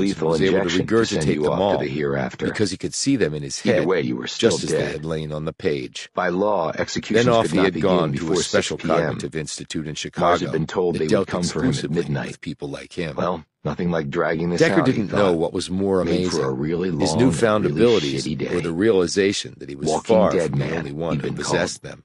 words and lethal was able to injection to send regurgitate you them off all to the hereafter. because he could see them in his Either head, way, you were still just as they dead. had lain on the page. By law, executions Then off could he not had begin gone to before a special 6 p.m. cognitive institute in Chicago Mars had been told that they would dealt come for him at exclusively midnight. with people like him. Well, nothing like dragging this Decker out, he didn't thought. know what was more Made amazing, for a really his long newfound and really abilities shitty day. or the realization that he was Walking far dead from the man, only one he'd who been possessed them.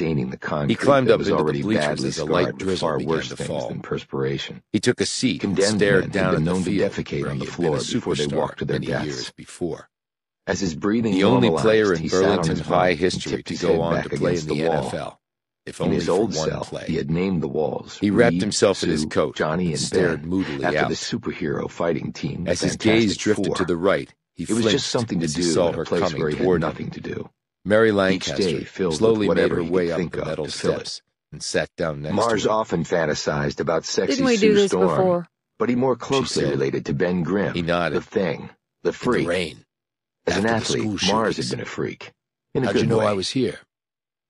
staining the concrete climbed that up was into the already bleachers badly as a light scarred with drizzle far began worse to things fall. than perspiration. He took a seat and Condemned stared men down had at been the known to field defecate where on he the had been a floor before they superstar walked to their many deaths. years before. As his breathing The only normalized, player in he sat on Burlington his High bunk history and tipped to his go head on back to play in against the the wall. NFL, if In only his for old one cell, play. he had named the walls. He wrapped Reed, himself in his Sue, coat Johnny, and and stared Ben, moodily after out. the superhero fighting team, the As his gaze Fantastic drifted Four. to the right, he It was just flinched something to as he do saw in a her place coming where he had toward him. nothing to do. Mary Each Lancaster day filled slowly with made whatever her he way could up think the of metal to fill it. steps and sat down next Mars to her. often fantasized about sexy Didn't we Sue do this Storm, before? but he more closely said. related to Ben Grimm, He nodded. the Thing, the In the freak. rain. As an After the athlete, school Mars had shootings. been a freak. In a How'd good you know way. I was here?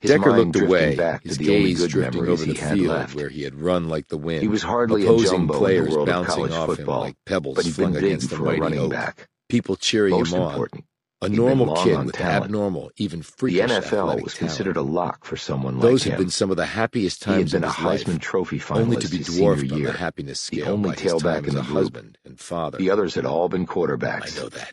His Decker mind looked drifting away, back to his the only gaze good drifting memories over he the had field left. where he had run like the wind. He was hardly a Opposing jumbo in players the world of bouncing college off him football, like pebbles but he'd flung been big against a for a mighty running oak. back. People cheering Most him on. important, A he'd been normal long kid on with talent. abnormal, even The freakish NFL athletic was talent. considered a lock for someone like Those had him. been some of the happiest He had times been of a his life, Heisman Trophy only to finalist be his senior dwarfed on year, the happiness the scale only by his tailback time in as the a group. husband and father. The others had all been quarterbacks. I know that.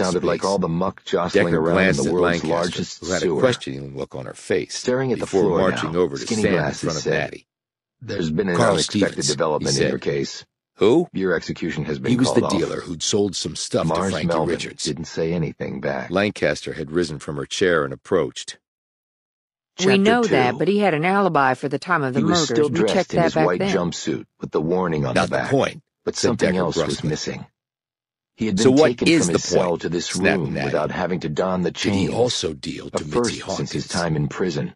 sounded like space. all the muck jostling Decker around in glanced the at world's Lancaster, largest who had a sewer. questioning look on her face, Staring at the before floor marching now, over to Skinny stand in Glasses front of said, Maddie. "There's been an Carl unexpected Stevens, development he in your said. case. Who? Your execution has been He was called the off." dealer who'd sold some stuff to Mars Frankie Melvin Richards. didn't say anything back. Lancaster had risen from her chair and approached. We Chapter know 2. that, but he had an alibi for the time of the He was murders. still We dressed checked in that his back white then. jumpsuit with the warning on Not the the back. point, But said something Decker else was brusquely. missing. He had So been what taken is from the his cell point? to this Snapped room Maddie. without having to don the Did he chains. also deal A to Mitzi first since his Hawkins? time in prison.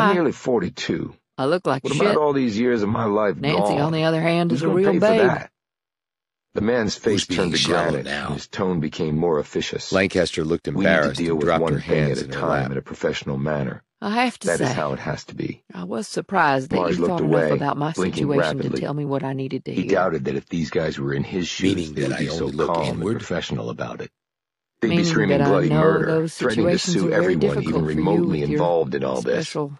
I'm nearly 42. I look like What shit. about all these years of my life Nancy, gone? on the other hand, is Who's a gonna real pay for babe. that? The man's face being turned to shallow granite, now? and his tone became more officious. Lancaster looked We need to embarrassed deal and with dropped her one thing hands at a in her time lap. in a professional manner. I have to That say, is how it has to be. I was surprised that Marge you looked thought enough away, about my blinking situation to rapidly. tell me what I needed to He hear. doubted that if these guys were in his shoes, Meaning they that would be I so only look calm and inward? professional about it. They'd be Meaning screaming that I bloody know murder, those threatening to situations sue are very everyone even difficult for you remotely with your involved in all this. special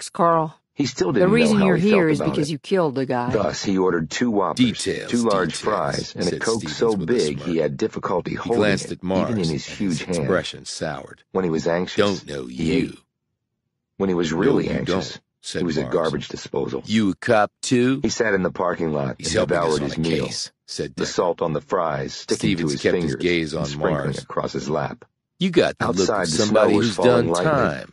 Relax, Carl. He still The didn't know reason how you're he here felt is about because it. you killed the guy. Thus, he ordered 2 Whoppers, Details, 2 large details, fries, and a said Coke Stevens so with a big smirk. he had difficulty He holding glanced it, at Mars, even in his and huge his hand. expression soured. When he was anxious, Don't know he you. ate. When he was really No, you anxious, don't, said he was at Mars. garbage disposal. You a cop, too? He sat in the parking lot He's and helping us devoured on his a meal, case, said the Decker. salt on the fries sticking to Stevens his kept his fingers gaze and on sprinkling Mars. across his lap. You got the look Outside, of the somebody snow was who's falling done lightly. time.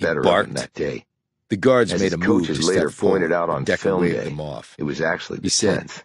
better of barked. him that day. The guards As made his a move to coaches later step forward, pointed out but on Decker film waved day, them off. it was actually He the said, 10th.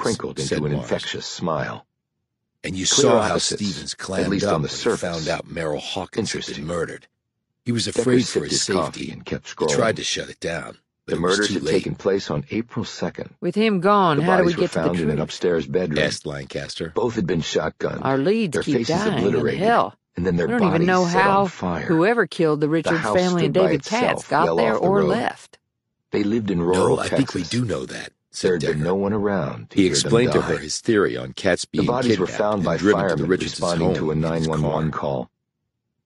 faces, crinkled said into an Mars. infectious smile. And you Clear saw how opposites, Stevens at clammed least up on the when he surface. found out Merrill Hawkins had been Interesting. murdered. He was Decker afraid for sipped his his coffee safety. and kept He scrolling. tried to shut it down, but The it was murders too had late, taken place on April 2nd. With him gone, The how do we bodies were get to the found in an truth? upstairs bedroom. asked Lancaster. Both had been shotgunned. Our leads their keep faces dying, and obliterated, hell, and then their we don't bodies even know set on how fire. whoever killed the Richards house family and stood by David Katz itself, got well there off the or road. left. They lived in rural No, I Texas. think we do know that, There said had Decker. been no one around to He hear explained them to her die. his theory on Katz The being bodies were kidnapped found by and driven to the firemen Richards' responding home to a in his 911 car. call.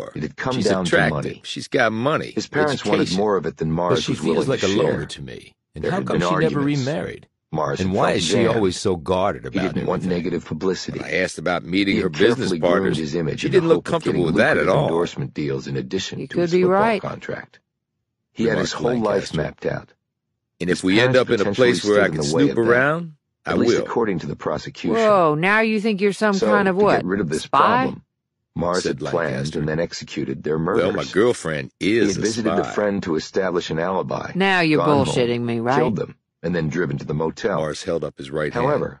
Sure. It had come She's down to attractive. money. She's got money. His parents wanted education. more of it than Mars But she was willing feels like to a share. loner to me. And There how had come been she never arguments. remarried? Mars And had why felt is she jammed. always so guarded about He didn't want everything? negative publicity. When I asked about meeting He her had business carefully groomed partners, his image she in the didn't look hope of comfortable getting with that at lucrative all. endorsement deals in addition You to could his be football right. contract. He had his whole Remarked life Lancaster. mapped out. And His if we end parents up in a potentially place where I stood in can the way snoop of that, around, I At least will, according to the prosecution. Whoa, now you think you're some So, kind of to what? get rid of this Spy? problem, Mars said had planned Lancaster. and then executed their murders. Well, my girlfriend He is had a visited spy. the friend to establish an alibi. Now you're gone bullshitting home, me, right? Killed them, and then driven to the motel. Mars held up his right hand. However,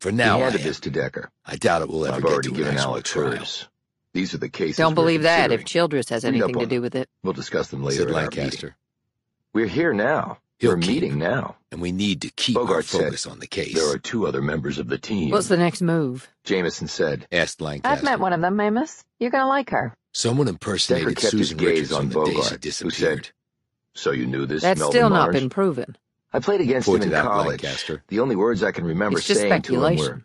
For now, he I handed am. this to Decker. I doubt it will ever I've get already to an given actual Alex trial. hers. These are the cases Don't we're believe that if considering. Childress has Read anything up to on do them. with it. We'll discuss them later Said at our meeting. Lancaster. We're here now. He'll We're keep. meeting now. And we need to keep our Bogart focus said, on the case. There are 2 other members of the team. What's the next move? Jameson said. Asked Lancaster. I've met one of them, Amos. You're gonna like her. Someone Decker impersonated kept his Susan gaze Richards on on the day she Bogart, who disappeared. said, So you knew this, That's Melvin still not Mars? been proven. I played against him in Pointed out college. Lancaster. The only words I can remember It's just saying to him were, speculation.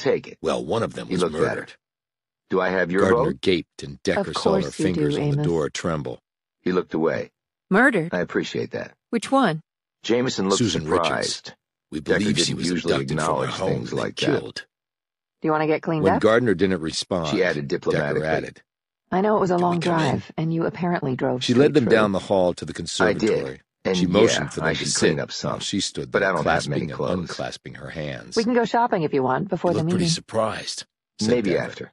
take it. Well, one of them He was looked at her. murdered. Do I have your Gardner vote? gaped, and Decker Of saw her course you do, fingers on the Amos. door tremble. He looked away. Murdered? I appreciate that. Which one? Jameson looked Susan surprised. Richards. We Decker believe she didn't was usually abducted from her acknowledge home things and like that. killed. Do you want to get cleaned When up? Gardner didn't respond, She added Decker diplomatically. added. I know it was a "Can we long come in?" drive, and you apparently drove She straight led them through. down the hall to the I conservatory. did. And She motioned yeah, for I them to should sit clean up some. while she stood But there I don't have many clasping and clothes. unclasping her hands. We can go shopping if you want You before the look pretty meeting. surprised, said Maybe Decker. after.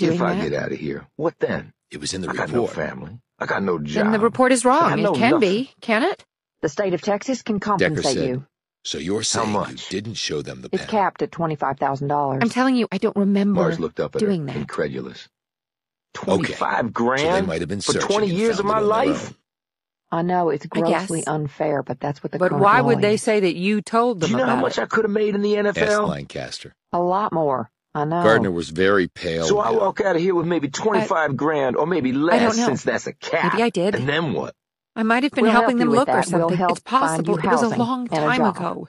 doing If I that. get out of here, what then? It was in the I got no report. family. I got no job. Then the report is I wrong. know It can nothing. be, can it? The state of Texas can Decker compensate said, you. so you're saying you much? didn't show them the It's pen? capped at $25,000. I'm telling you, I don't remember Mars looked up at her, doing that. incredulous. Okay, 25 grand? so they might have been for searching 20 and years of found my it on their life? own. I know it's I guess. grossly unfair, but that's what the But current why law would they is. say that you told Do them you know how about much it? I could have made in the Asked NFL? Lancaster. A lot more. I know. Gardner was very pale So I now. walk out of here with maybe 25 grand, or maybe less, don't know. since that's a cap. Maybe I did. And then what? I might have been We'll helping help them you with look or that. We'll something. help It's possible. find you It was a housing long and a time job. ago.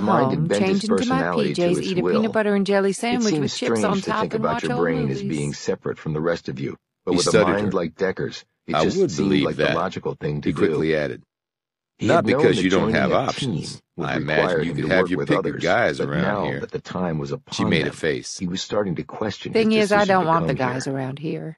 mind had home, bent his change into my personality to PJs, its eat a will. peanut butter and jelly It sandwich seems with chips strange on to top think and about watch your old brain as movies. being separate from the rest of you, but He with a studied mind her. like Decker's, it I just would seemed believe like that. the logical thing to He do. quickly added, He not had known because that you don't joining have a options. team would I require imagine you him could to have work your with pick others, of guys but around now here. that the time was She upon made a them, face. he was starting to question his Thing is, I decision don't to want the come guys here. around here.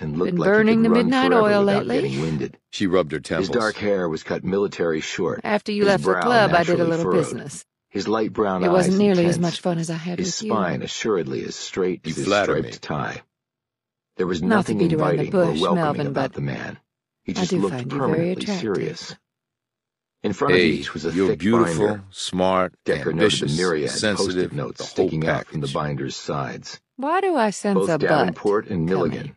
and looked Been like he burning could the run midnight forever oil without lately? getting winded. She rubbed her His temples. dark hair was cut military short. After you His left the brow club, I did a naturally little furrowed. business. His light brown It eyes wasn't nearly as intense. much fun as I had His with spine you. assuredly as straight You as his flatter striped me. tie. There was Not to nothing beat around the inviting or bush, welcoming Melvin, about but the man. He I just do looked find you very permanently attractive. serious. In front of Hey, each was a you're thick beautiful, binder. smart, Decker noted the ambitious, myriad sensitive, post-it notes the whole sticking out from the package. binder's sides. Why do I sense Both a butt Davenport and coming? Milligan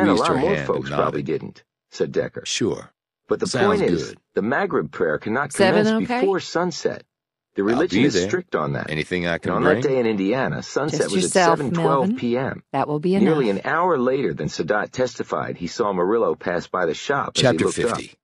understand a squeezed lot her more hand folks and probably nodded. didn't, said Decker. Sure. But the Sounds point is, good. the Maghrib prayer cannot 7 commence okay? before sunset. The I'll religion be is there. strict on that. Anything I can And on bring? that day in Indiana, sunset Just was yourself, at 7:12 Melvin. p.m. That will be Nearly enough. an hour later than Sadat testified, he saw Murillo pass by the shop as he Chapter looked 50. up.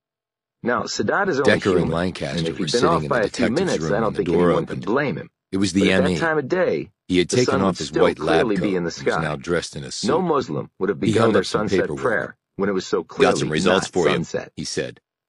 Now, Sadat is only Decker and human, Lancaster and if were he'd been sitting off in by the a few detective's minutes, room I when don't the think door anyone opened. could blame him. It was But the at ME. that time of day, He had the taken sun off would his still white lab clearly coat be in the and was sky. now dressed in a suit. No Muslim would have He begun held their up some sunset paperwork. prayer when it was so Got some clearly results not for you, sunset. he said.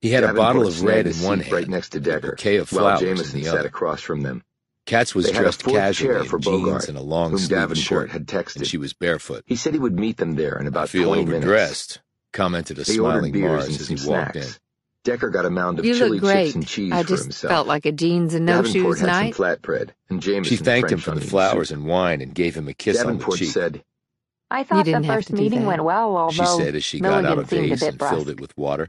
He had a bottle of red in snagged one his seat right hand, next to and a Decker, bouquet of while flowers in Jameson the sat other. across from them. Katz was They had a dressed fourth casually chair in for jeans Bogart, and a whom long-sleeved Davenport shirt, had texted. and she was barefoot. He said he would meet them there in "I about feel 20 minutes. overdressed," commented a They ordered smiling beers Mars and as he some walked in. snacks. Decker got a mound of You chili look chips great. and cheese I for just himself. felt like a jeans and no Davenport shoes had night. some flatbread, and Jameson She thanked him French for the onion flowers soup. and wine and gave him a kiss on the Davenport cheek. said, I You thought the didn't have first to do meeting that. went well, She although said as she got out Milligan a seemed a vase bit and filled brusque. it with water.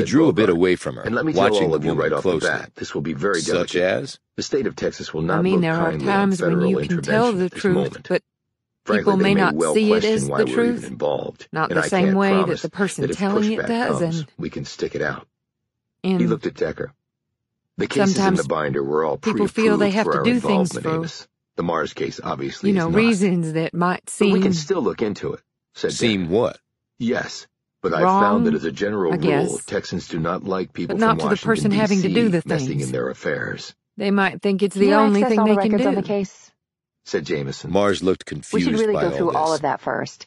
He said drew a bit Bogart. away from her, And let me tell watching all the of you woman right off the closely. bat, this will be very Such delicate. as? The state of Texas will not I mean, look there are kindly on times when federal you can tell intervention the at this truth, moment. but Frankly, people they may not well see it question as why the we're truth. even involved. Not And the I same can't way that promise the person that if telling it pushback does, comes, and we can stick it out. He looked at Decker. The cases in sometimes the binder were all people feel they pre-approved have for to our do things involvement, for, Amos. The Mars case obviously is not. reasons that might But we can seem still look into it, said Seem Decker. what? Yes, but I've wrong, found that as a general I rule, guess, Texans do not like people but not from to the Washington, person having to D.C. do the messing things. in their affairs, They might think it's Can the you only access thing all they the can records on do. the case? said Jameson. Mars looked We should confused really by go all through all this. of that first.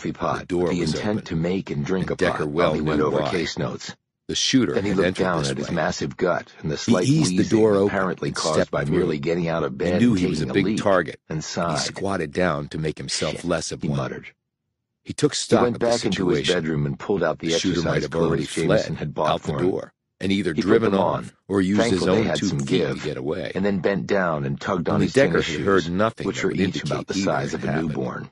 coffee pot door with the was intent open, to make and drink and a Decker pot well while he went knew over why. case notes. The shooter Then he had looked entered down this at his way. massive gut and the slight eased the wheezing door open apparently and caused stepped by through. merely getting out of He bed knew and he was a taking big leap, target, and and he sighed. squatted down to make himself "Shit," less of he one. muttered. He took He stock went of the back into his situation. bedroom and pulled out the The shooter might exercise have already clothes Jameson fled had bought out the for him. door and either He put driven them off on, or used his thankful they own had 2 some feet give, to get away. and then bent down and tugged on Only his Decker tennis had heard shoes, nothing which that were would each indicate about the either size had of a happened. newborn.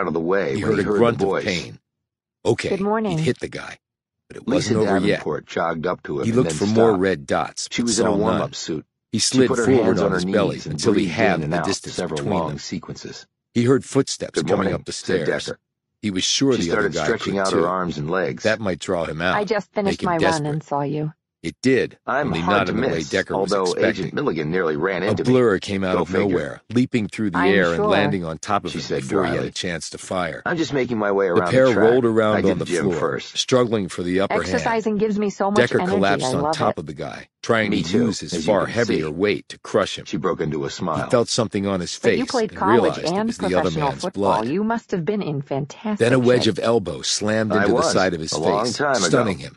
out of the way He when heard he a heard the grunt of voice. pain. Okay, Good morning. he'd hit the guy, but it Lisa wasn't over yet. Davenport jogged up to him He and looked then for more stopped. red dots, She but was in a saw warm-up none. suit. He She slid put her forward hands on on her his belly knees and until he breathed halved in and the out distance several between long them. sequences. He heard footsteps Good coming morning, up the said stairs. Decker. He was sure She the other started guy stretching could out too. her arms and legs. That might draw him out. I just finished make him my desperate. run and saw you. It did, I'm only hard not to in the way miss, Decker was although expecting. Agent Milligan nearly ran A into me. blur came out Go of figure. nowhere, leaping through the I'm air sure, and landing on top of she him said before he had a dryly. chance to fire. I'm just making my way The around pair the track. rolled I around did on the gym floor, first. struggling for the upper hand. Exercising gives me so much Decker energy. collapsed I on love top it. of the guy, trying Me to too, use his as you far can heavier see. weight to crush him. She broke into a He smile. felt something on his But you face played and college realized it and was the other professional man's football. blood. You must have been in fantastic Then a wedge shape. of elbow slammed I into the was, side of his a long face, time ago. stunning him.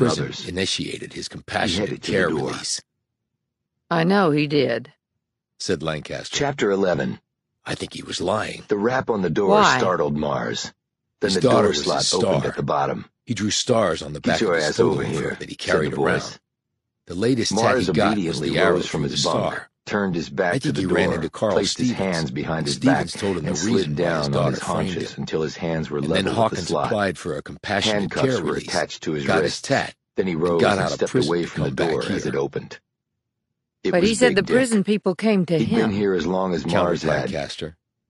than prison others. initiated his He compassionate headed to care the door. release, I know he did. said Lancaster. Chapter 11. I think he was lying. The rap on the door Why? startled Mars. Then His the daughter door was slot his opened star. at the bottom. He drew stars on the Get back your of his ass photo over book here, that he said carried the voice. around. The latest Mars tat he got was obediently the arrow rose from through his the bunk, star. turned his back I to think the he door, ran into Carl placed Stevens. his hands behind his Stevens back, told him the and slid reason why his down on daughter his framed haunches him. until his hands were And then level with the Hawkins slot. applied for a compassionate Handcuffs care were release, attached to his got wrists. his tat, Then he and rose got and out of stepped prison away to from the come back door as here. it opened. It But was he said Big the Dick. prison people came to He'd him. been here as long as Mars Countered had, Lancaster.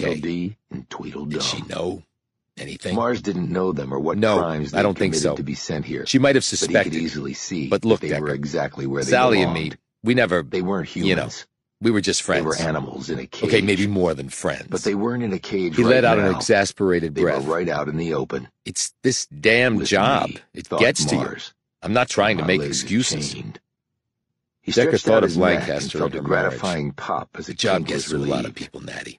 Tweedledee and Tweedledum. Did she know anything? Mars didn't know them or what No, crimes they I don't think committed so. to be sent here. She might have But he suspected. could easily see But look, that they were Decker, exactly where they Sally belonged. and me, we never, They weren't humans. you know, we were just friends. They were animals in a cage. Okay, maybe more than friends. But they weren't in a cage He right let out now. an exasperated They breath. were right out in the open. It's this damn With job. me, It thought gets to you. Mars. I'm not trying to My make legs excuses. chained. He Decker stretched thought out of his neck Lancaster and felt and a her marriage. gratifying pop as The a job kink gets was to a lot of relieved. people, Natty.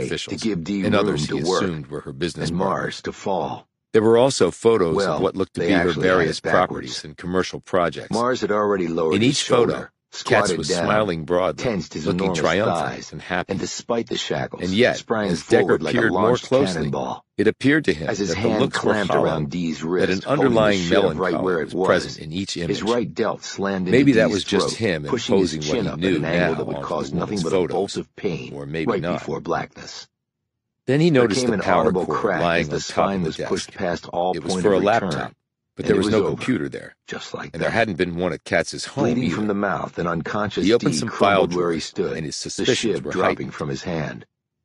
to officials, give Dee and room others he to work, assumed were her business and partners. Mars to fall. There were also photos Well, of what looked to they be her actually had various it backwards. properties and commercial projects. Mars had already lowered In his each photo, shoulder, Katz squatted was down, smiling broadly, tensed his looking enormous triumphant thighs, and happy. and despite the shackles, And yet, sprang as Decker forward like a peered more launched closely, cannonball. it appeared to him As his that the hand looks were clamped hollow, around Dee's wrist, that an holding the underlying shiv melancholy right where it was present in each image. His right delt slammed into Maybe that Dee's was just throat, him pushing his imposing what chin he up knew at an angle now that would onto cause the nothing woman's but photos, a bolt of pain or maybe right not. before blackness. Then he There noticed came the an power audible cord crack lying as the on top spine of the was desk. pushed past all It was point for a of return, laptop, but and there it was was no over, computer there, just like and that. there hadn't been one at Katz's home Bleeding either. from the mouth, and unconscious He opened Dee some file crumbled where he drawers, stood, and his the suspicions shiv were dropping heightened. from his hand.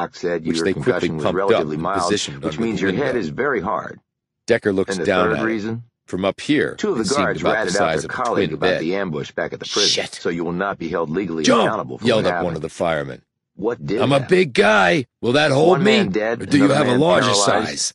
Doc said which your they quickly concussion was pumped up relatively and mild, positioned which under means the your head window. is very hard. Decker looks And the down third at it. reason? From up here, Two of the it seemed guards about the ratted out size their of a colleague twin about bed. the ambush back at the prison, Shit! so you will not be held legally Jump! accountable for Yelled what up one happened. of the firemen. What did I'm a happen? big guy. Will that hold One me? man dead, Or do you another have a man larger paralyzed. size?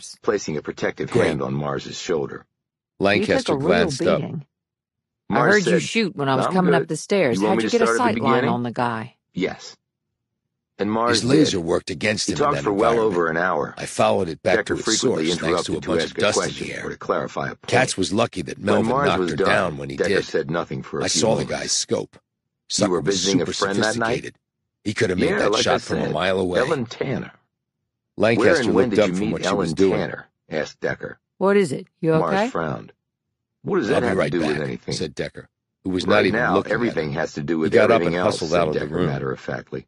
stairs? placing a protective Great. hand on Mars's shoulder. Lancaster You took a real glanced up. beating. I Mars heard you said, shoot when I was "I'm coming good. up the stairs. You want How'd me you to get a start at the sight line beginning?" on the guy? Yes. And Mars His laser did. worked against He him in talked that for well environment. over an hour. I followed it back Decker to its frequently source thanks to a interrupted to bunch ask of a dust in question the or air. to clarify a point. Katz was lucky that When Melvin Mars knocked was her done, down when he Decker did. said nothing for a I few saw the moments. guy's scope. You Sucker were was visiting a super friend that night? sophisticated. He could have made Yeah, that like I shot from a said, mile away. Ellen Tanner. Lancaster Where and when looked did up you from meet what she Ellen was doing. Tanner? Asked Decker. What is it? You Mars okay? frowned. What does I'll that be have right to do back, with anything? said Decker, who was Right not even now, looking everything at her. has to do with He got up everything and else, hustled said out of the Decker room. matter-of-factly.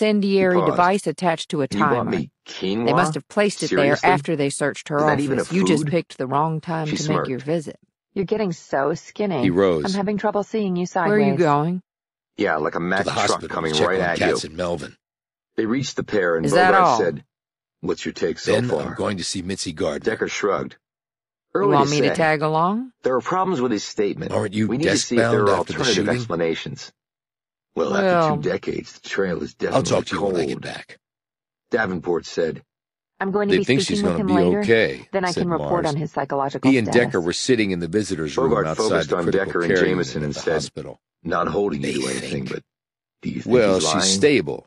incendiary paused. device attached to a You bought timer. me quinoa? They must have placed it Seriously? there after they searched her Is that office. even a You just food? picked the wrong time She to make your smirked. visit. You're getting so skinny. He rose. I'm having trouble seeing you sideways. Where are you going? Yeah, like a To Mack the truck hospital coming to check right on at Katz you. and Melvin. They reached the pair, and Is that Bogart all? said, "What's your take so Then far?" I'm going to see Mitzi Gardner. Decker shrugged. You Early want to me say. to tag along? There are problems with his statement. Aren't you We need to see if there desk-bound are after the alternative shooting? explanations. Well, Well, after 2 decades, the trail is I'll definitely talk to you cold. when I get back. Davenport said, I'm going to They be think speaking she's with going to him be later. okay, Then I said can report Mars. on his psychological He and status. Decker were sitting in the visitor's room Bogart outside focused the on critical Decker and care Jameson unit and of the said, hospital. "Not holding you They to anything, think. but do you think Well, he's lying?" she's stable,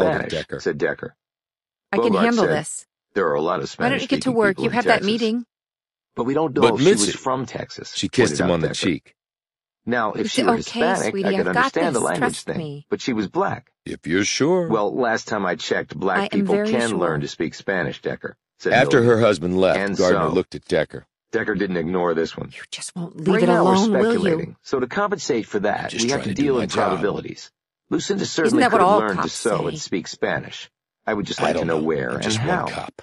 scowled at Spanish, Decker. said Decker. I can Bogart handle said, this. There are a lot of Why Spanish don't you get to speaking work? people You in have that Texas. meeting. But we don't know But if she was Mitzi, from Texas. she kissed pointed him out on the Decker. cheek. Now, if It's she were okay, Hispanic, sweetie. I could I've got understand the this. language Trust thing. me. But she was black. If you're sure. Well, last time I checked, I black am people very can sure. learn to speak Spanish, Decker, said After Milady. her husband left, And Gardner so- looked at Decker. Decker didn't ignore this one. You just won't leave Right it now we're alone, will speculating, you? so to compensate for that, just we have trying to to do deal my in job. probabilities. Lucinda certainly that could what have all learned to cops sew and say? speak Spanish. I would just I like don't to know where I'm and just how. one cop.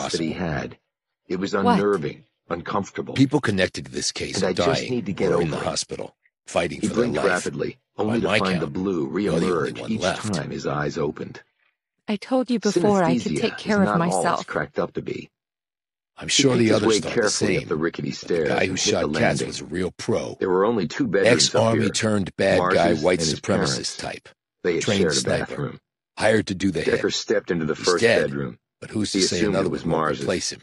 sense that he possible. had. It was unnerving, uncomfortable. People connected to this case And are I just dying need to get or in the over it. hospital, fighting He for their blinked life. rapidly, only By to my find the count, blue you're the only reemerge one each left. time his eyes opened. I told you before I could take Synesthesia care is of not all it's myself. cracked up to be. I'm He sure picked the his others way thought the carefully same. up the rickety But the stairs guy who and hit the shot cats landing. was a real pro. There were only 2 bedrooms up here. Ex-army turned bad guy Mars's white and his supremacist parents'. type. They had Trained shared a sniper. bathroom. Hired to do the Decker hit. stepped into the He's first dead, bedroom. but who's He to say assumed another it was one won't Mars's. replace him?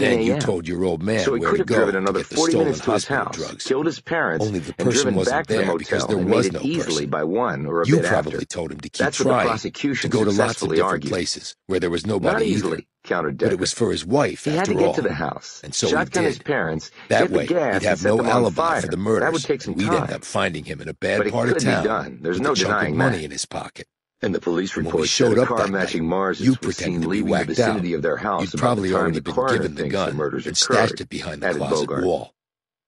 10 you a.m. told your old man So he where could to have go driven to another get the 40 stolen minutes to his hospital house, drugs. killed his parents, Only the and person driven wasn't back to the there because motel there and was made no it easily person. by 1 or a You bit probably after. told him to keep That's what the trying, to prosecution go to lots of successfully different argued. places where there was nobody Not either. easily, countered But Decker. it was for his wife, He had after to get all. to the house, And so shotgun he his did. parents, That get the way, gas, he'd and have set no them on alibi fire. for the That murders, would take some and we'd time. end up finding him in a bad But it part of could be town done. There's with no a chunk of denying money that. in his pocket. And the police And when we report showed said a up car that matching night, Mars's you was pretended seen to be leaving the whacked vicinity out. of their house You'd about the probably time already the been coroner given the thinks the gun murders and occurred, stashed it behind the added closet Bogart. wall.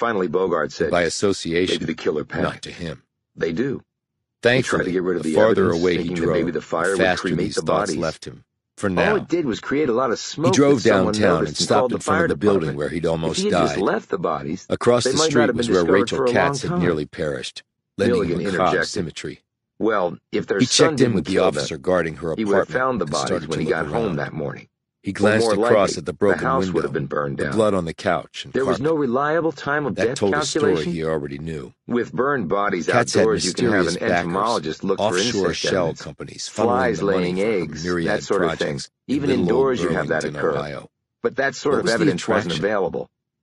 Finally, Bogart said, By maybe association, the killer not panicked. to him. They do. Thankfully, tried to get rid of the the farther evidence, away he thinking that drove, maybe the fire the would faster cremate these the thoughts bodies. left him. For All now, it did was create a lot of smoke. he drove that someone downtown and noticed stopped called in the front fire of the building department. where he'd If almost he had just died. left the bodies, Across they the might not street have was been where discovered Rachel for a long Katz had time. nearly perished, lending him Milligan a macabre interjected. symmetry. Well, if their He son checked in didn't with the kill officer them, guarding her he would have apartment found the and bodies started when to he look got home around. that morning. He Or glanced more across likely, at the broken the house window, would have been burned the down. blood on the couch and There was carpet. no reliable time of That death told a story calculation. he already knew. With burned bodies Katz had outdoors, you can have an mysterious backers, entomologist look for offshore insect shell evidence. companies funneling Flies the money laying for her eggs, myriad that sort of thing. projects Even in little old indoors, you have that Burlington, occur. Ohio. But that sort What of was the evidence wasn't attraction? available.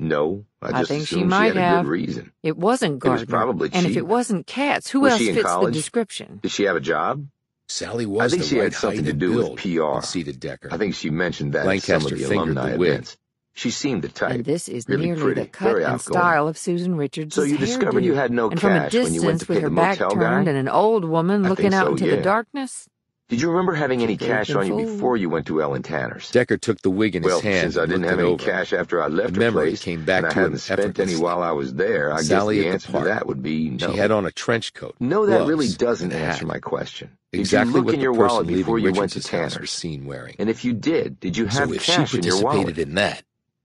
No, I just think she assumed she might had a have. good reason. It wasn't It was Gardner. probably And if cheap. it wasn't Katz, who Was else she in fits the college? description? Did she have a job? Sally I was think the she right had something height to and do with build, PR. conceded Decker. I think she mentioned that at some Lancaster of the fingered alumni the wig. events. She seemed the type. And this is really nearly pretty, the cut very and outgoing. style of Susan Richards' So you discovered you had no and from a cash when you went to distance, with pay her the back motel turned guy? and an old woman I looking think out so, into yeah. the darkness. Did you remember having any She could have cash been on you fooled. before you went to Ellen Tanner's? Decker took the wig in his hand Since I and didn't looked have it any over. cash after I left The her memory place, came back and I to him hadn't spent any effortlessly. while I was there, I Sally guess the at the answer to park. that would be no. She had on a trench coat. No, that really gloves, doesn't and a answer hat. my question. Exactly did you look what in the your person wallet before leaving you went to Richards' house was Tanner's? seen wearing. And if you did you have So if she cash in your participated wallet? in that,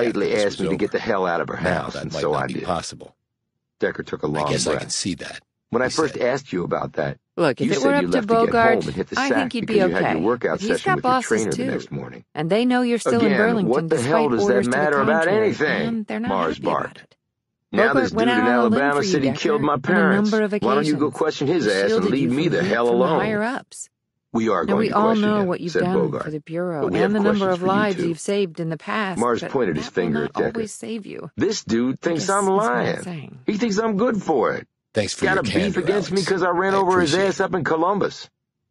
politely this asked was me to get the over. hell out of her Now house, that and might so not I be did. possible. Decker took a long I guess breath. I can see that. When I he first said. asked you about that, Look, if you it said were you up to left to get Bogart, home and hit the I sack think you'd because be you had okay. your workout But he's session got with your bosses trainer the too, next morning. and they know you're still in Again, Burlington what the hell despite does that orders to the matter about contrary, anything? and they're not Mars happy about barked. it. Now Bogart this went dude out in on a limb Alabama for you, said he Decker, killed my on a parents. number of Why don't you go occasions. question his He ass and shielded leave you me from the heat hell from the alone? higher-ups. We are Now, going we to all question know him, what you've said done Bogart. for the Bureau But we and have the number questions of for you, lives too. you've saved in the past, Mars but pointed his that will finger not at Decker. always save you. This dude I thinks guess I'm is what I'm lying. saying. He thinks I'm good for it. Thanks for Got your a beef candor, against me Alex. because I ran I over his appreciate ass it. up in Columbus.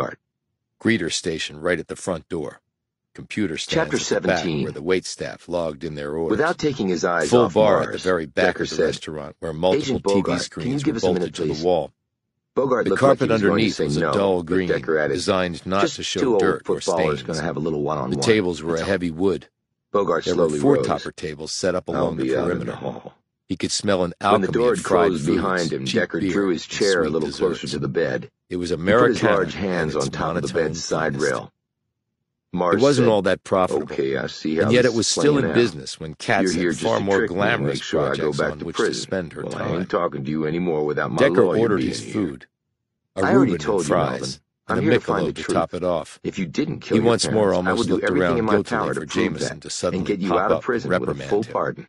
Bogart. Greeter station right at the front door. Computer Chapter stands at the back 17. where the waitstaff logged in their orders. Without taking his eyes Full off bar Mars, at the very back Decker of the said, restaurant where multiple "Agent TV Bogart, can you screens give were us a minute, bolted to please?" the wall. Bogart The looked like he carpet was going to underneath say was a no, dull but green, Decker added, designed not "Just to show two old dirt or footballers stains. going to have a little one-on-one. The tables were That's a all." heavy wood. Bogart There were slowly four rose. topper tables set up "I'll along the be out in perimeter. the hall." He could smell an When the alchemy door of had fried closed foods, behind him, cheap Decker beer, drew his and chair a sweet little desserts. closer to the bed. It was He put his Americana large hands at its on top of the monotone bedside finest. rail. Mars It wasn't said, all that profitable, "Okay, I see how and yet this it was is still playing in out. business when Katz You're here had just far to more trick me and make glamorous sure I go projects back on to which to prison. spend her Well, I time. ain't talking to you anymore without my Decker lawyer ordered being his here. food, a I already Reuben told and you, Melvin. fries, I'm and a here to find Michelob the to truth. top it off. If you didn't kill He your once parents, more I will almost do looked everything around in my guiltily power for to prove Jameson that to and suddenly get you pop out of up and prison with a full reprimand him. pardon.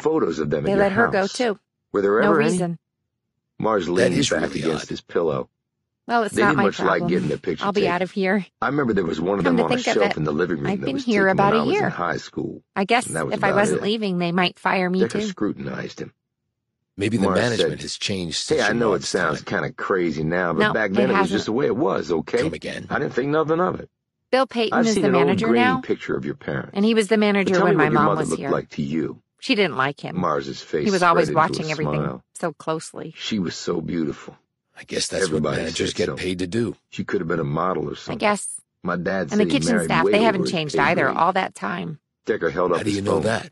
that. photos of them They at your let her house. go, too. Were there No ever any? reason. Mars That leaned is back really against odd. his pillow. Well, it's They not didn't my much like problem. getting their picture I'll be taken. out of here. I remember there was one of Come them to on a think of shelf it, in the living room I've that been was here taken about when a I was in year. high school. I guess And that was if I about wasn't it. leaving, they might fire me, Decker too. scrutinized him. Maybe the Mars management said, has changed since "Hey, I your know it mom's sounds time. kind of crazy now, but No, back it then it was hasn't. just the way it was, okay? Come again. I didn't think nothing of it. Bill Payton I've is seen the an old manager grainy now, picture of your parents. and he was the But manager tell me when my what your mom mother was looked here. like to you." She didn't like him. Mars's face He was always spread into watching a everything smile. so closely. She was so beautiful. I guess that's Everybody what managers said get so. paid to do. She could have been a model or I something. guess. My dad And said the he kitchen married staff, way they over haven't his changed pay either grade. all that time. Decker held How up do his you know phone. that?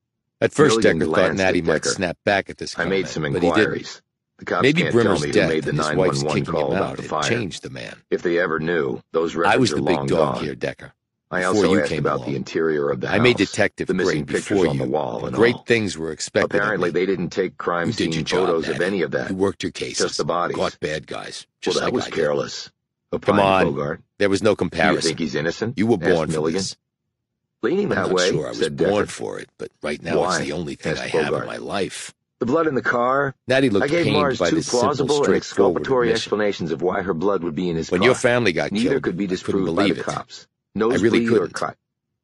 At first, Milligan Decker thought glanced Natty at might Decker. snap back at this I comment, made some but he didn't. inquiries. The cops Maybe can't tell Brimmer's me who death made the and his wife's 911 kicking call him about out the had fire. changed the man. If they ever knew, those I records was are the long big dog gone. here, Decker. I Before also you asked came about along. the interior of the house. I made Detective the missing Grade pictures before on the you, wall and and great all. things were expected Apparently, of me. they didn't take crime You did scene your job, photos of Natty. any of that. You worked your cases. Just the bodies. Caught bad guys, Well, just that like was I did. careless. Come Opined on. Bogart. There was no Do comparison. you think he's innocent? You were asked born for Milligan. this. Leaning I'm that not way, sure I was said born Decker. for it, but right now Why? it's the only thing asked I have in Bogart. my life. The blood in the car? Natty looked I gave pained Mars by two this simple, plausible and straightforward exculpatory admission. explanations of why her blood would be in his When car. your family got Neither killed, could be I couldn't disproved by believe the it. cops. I really Nosebleed or couldn't. cut.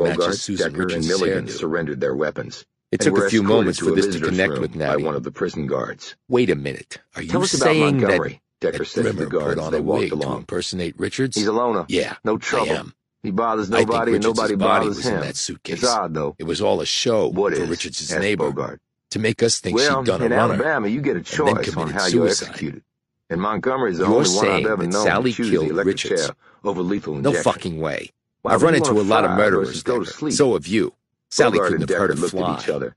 matches Bogart, Susan Decker, and Richards' Milligan hairdo. surrendered their weapons. It and took were a few escorted moments to for a this to visitor's connect room with by Natty. one of the prison guards. Wait a minute. Are you Tell us about saying Montgomery, that Decker said to the Brimmer put guards on they a walked wig to along. impersonate Richards? He's a loner. Yeah, No trouble. I am. He bothers I think nobody and Richards' nobody body bothers was him. in that suitcase. It's odd, though. It was all a show What for is? Richards' Asked neighbor Bogart. to make us think Well, she'd done a in runner Alabama, you get a and then choice on committed how you're suicide. executed. And Montgomery's the You're only one I've saying ever that known Sally to choose the killed electric Richards? chair over lethal No injection. fucking way. Why I've would run you into a wanna lot of fry murderers, versus go to Decker. sleep? So have you. Sally Bogart couldn't and have hurt Decker a looked at fly. each other.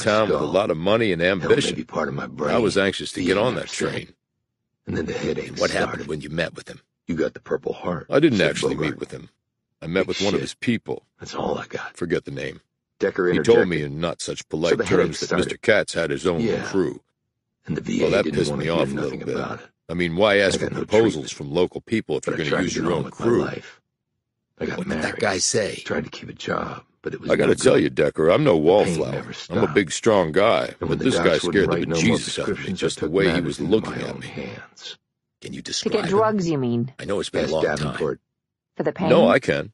town with a skull. lot of money and Hell may be ambition. part of my brain. I was anxious to He get ain't on never that said. train. And then the headache What started. happened when you met with him? You got the Purple Heart. I didn't said actually Bogart. meet with him. I met Big with one of shit. his people. That's all I got. Forget the name. Decker He interjected. told me in not such polite the headache terms that started. Mr. Katz had his own Yeah. crew. And the VA Well, that didn't pissed want me to hear off a little nothing bit. about it. I mean, why ask I for got no proposals treatment. from local people if But you're I going tried to use to get your on own with my crew? life. I got What did married. that guy say? Tried to keep a job, but it was I got to no tell good. you, Decker, I'm no pain wallflower. never I'm a stopped. big, strong guy, And but when the this guy docs wouldn't scared the write no more bejesus out of me prescriptions, just I the took way he matters was into looking my at own me. hands. Can you To describe get him? drugs, you mean? I know it's been a Ask long time. Davenport. For the pain? No, I can.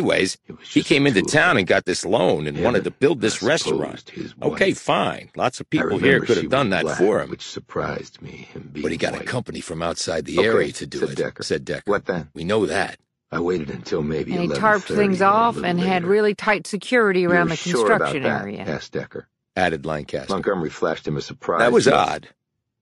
Anyways, It was he just came the into two of town them. and got this loan and wanted to build this I supposed restaurant. his Okay, wife. fine. Lots of I people remember here could she have done was that black, for him. which surprised me, him being But he got a white. company from outside the Okay, area to do said it, Decker. said Decker. What then? We know that. I waited until maybe And he 11:30 tarped things or a off little and had later. really tight security around You're the sure about construction that? area. Asked Decker. Added Lancaster. Montgomery flashed him a surprise. That was yes. odd.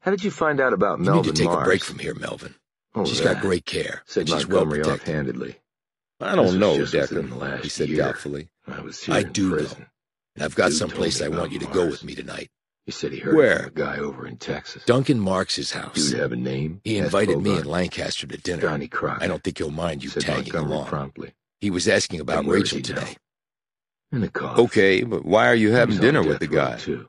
How did you find out about You Melvin need to take Mars? a break from here, Melvin. Oh, She's that, got great care, said and she's well Montgomery protected. offhandedly. I This don't was know, just Decker, within the last he said year. doubtfully. I was here I in do, prison. though. And I've got Dude someplace told I me want you to about go Mars. with me tonight. He said he heard Where? it from a guy over in Texas. Duncan Marks' house. Dude have a name? He Asked invited me Bogart. and Lancaster to dinner. Johnny Crockett. I don't think he'll mind you said tagging Montgomery along. promptly. He was asking about And where is Rachel he now? today. In the cough. Okay, but why are you having He's on dinner with death the row, guy? too.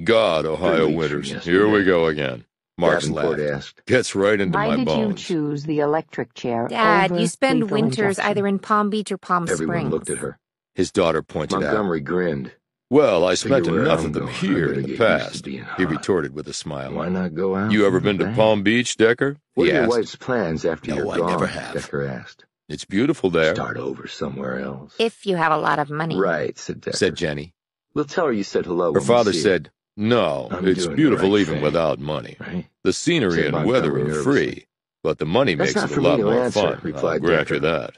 God, Ohio weeks from winters. yesterday. Here we go again. Marks Davenport laughed. asked. Gets right into Why my did you bones. choose the electric chair Dad, over you spend lethal winters injection? either in Palm Beach or Palm Everyone Springs. looked at her. His daughter pointed out. Montgomery grinned. Well, I spent Figure where enough I'm of them going. I here gotta in the get used to past, being he hot. retorted with a smile. Why not go out? You ever from been the to back? Palm Beach, Decker? What He are your asked. wife's plans after No, you're I gone? never have. Decker asked. It's beautiful there, Start over somewhere else. If you have a lot of money. Right, said Decker. said Jenny. We'll tell her you said hello. Her when we father see her, said, no, I'm it's doing the beautiful right even thing. without money. Right? The scenery Said and weather Montgomery are nervously. free, but the money That's makes not it for a me lot to more answer, fun, I'll replied grant Decker. you that.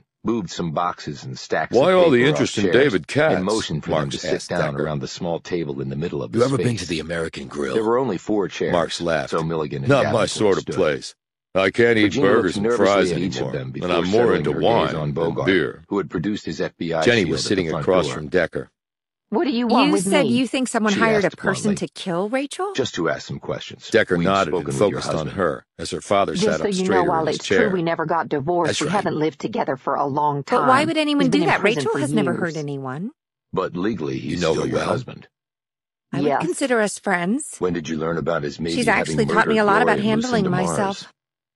kitchen, moved some boxes and stacks Why of all the paper interest off in chairs, David Katz? and motioned for them Marks to sit asked down Decker. around the small table in the middle of You the ever space. been to the American Grill? There were only 4 chairs. Marks laughed. So Milligan and Not my Davenport sort of stood. place. I can't eat Virginia burgers looked and fries nervously at each of anymore, them and before I'm more settling into her gaze wine on than Bogart, beer. who had produced his FBI Jenny shield was at sitting the front across door. from Decker. What do you want You with said me? you think someone She hired a asked person bluntly. to kill Rachel? Just to ask some questions. Decker We'd nodded spoken and with your focused on husband. her as her father Just sat so up you know, straighter in while his it's chair. true we never got divorced, That's we right. haven't lived together for a long time. But why would anyone He's been do in that? prison Rachel for has never years. hurt anyone. But legally, he's You know still her your well? husband. I Yes. would consider us friends. When did you learn about his maybe She's having actually taught me a murdered lot Roy about and handling Lucinda myself. Mars?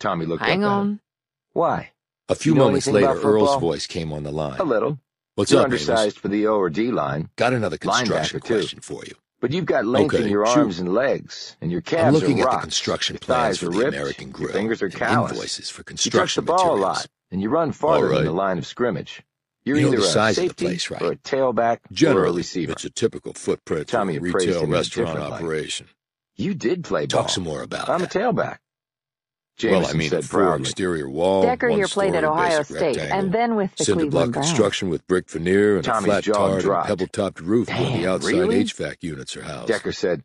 Tommy looked Hang up at on. him. Why? A few You know moments anything later, about Earl's football? voice came on the line. A little. What's You're up, undersized Amos? for the O or D line, Got another construction linebacker, too. question for you. but you've got length in Okay, your shoot. arms and legs, and your I'm calves looking are at the rocks. construction Your plans thighs for are the ripped, American Grill your fingers are and calloused. invoices for You touch construction the ball a materials. lot, and you run farther than right. the line of scrimmage. You're You know either the a size of the safety place, right? or a tailback or a Generally, receiver. it's a typical footprint for Tommy a appraised retail him in a restaurant different light. operation. You did play ball. Talk some more about I'm a that. tailback. Well, Jameson I mean, a said full proudly. exterior wall, Decker one here played at story, Ohio basic State rectangle, and then with the cinder block Cleveland Browns. construction with brick veneer and Tommy's a flat jaw tarred and dropped. pebble-topped roof where the Damn, outside really? HVAC units are housed. Decker said,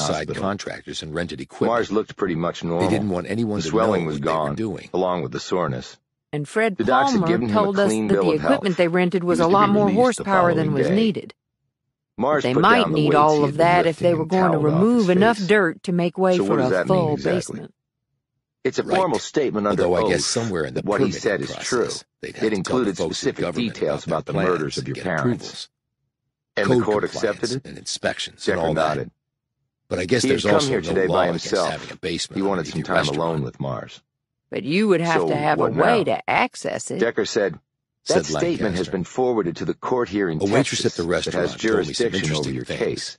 outside hospital. contractors and rented equipment. Mars looked pretty much normal. They didn't want anyone The to swelling know was what they were gone, doing. along with the soreness. And Fred The docs had Palmer given him a told us clean that bill the of health. equipment they rented was He a was to lot be more released the horsepower than following was day. needed. Mars They put might down the need weights all he of had been that if lifting they were and going to toweled off remove his enough face. dirt to make way So for what does a that mean full exactly? basement. It's a Right. formal statement under Although oath I guess somewhere in the that what he permitting said is process, true. they'd have It to included tell the folks in specific government details about about the their murders plans of your and get parents. approvals. And Code the court compliance accepted it? and inspections Decker and all that. nodded. But I guess He had there's come also here no today law by against himself. having a basement He wanted underneath some your time restaurant, alone with Mars. But you would have So to have a what way now? to access it. Decker said, said that statement has Lancaster. been forwarded to the court here in A waitress Texas at the that has restaurant told me some jurisdiction over interesting your things. case.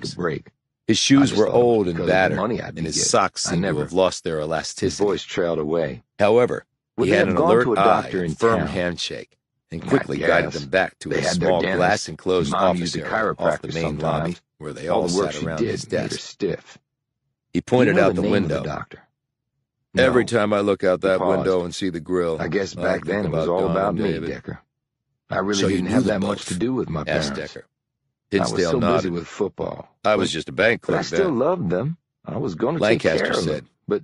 legs. a break. His I shoes just were thought it was old and because of the battered, money I'd be and his getting. socks I seemed to never- have lost their His elasticity. voice trailed away. However, Would he they had have an gone alert to a eye doctor and in firm town? handshake, and I quickly guided guess. them back to They a had their small dentist. glass-enclosed Mom office used a area off the chiropractor main lobby, sometimes. where they All all the work sat she around did his made her desk. stiff. He Do pointed you know out the name window. of the doctor? Every No. time I look out He that paused. window and see the grill, I guess I back think then it was about all Dawn about and me, David. Decker. I really So you didn't knew have them that much both? to do with my asked parents. Decker. I was Hinsdale so busy nodded. with football. I was But just a bank clerk I still then. loved them. I was going to take Lancaster care of said. them. But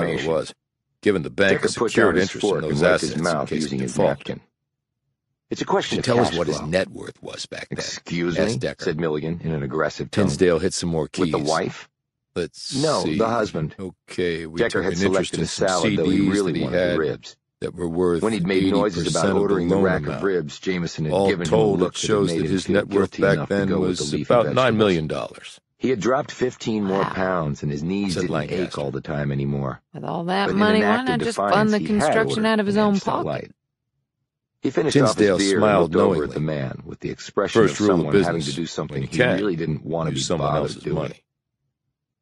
know it information. was. Given the bank Decker a put secured down his interest in fork and those wiped assets his in mouth case using of his default. napkin. It's a question Should of tell us cash what flow. his net worth was back then. Excuse asked me, Decker. said Milligan in an aggressive tone. Tinsdale hit some more keys. With the wife? Let's No, see. the husband. Okay, we Decker took had an interest selected in a some salad, though he CDs really that he wanted the had ribs. that were worth When he'd made 80% noises about of the ordering the loan rack amount. of ribs, Jameson had All given him a told, look it shows that that made him his feel net worth guilty back enough to then go with was the leafy about $9 vegetables. million. He had dropped 15 more Wow. pounds, and his knees Said didn't ache Lancaster. all the time anymore. With all that But money, in an why act of not just defiance, fund the he had construction ordered out of his an own instant pocket? light. He finished Tinsdale off his beer and smiled looked over at knowingly. the man with the expression First of rule of someone having business, to do when something you he can, really didn't want to use be someone bothered else's doing. money.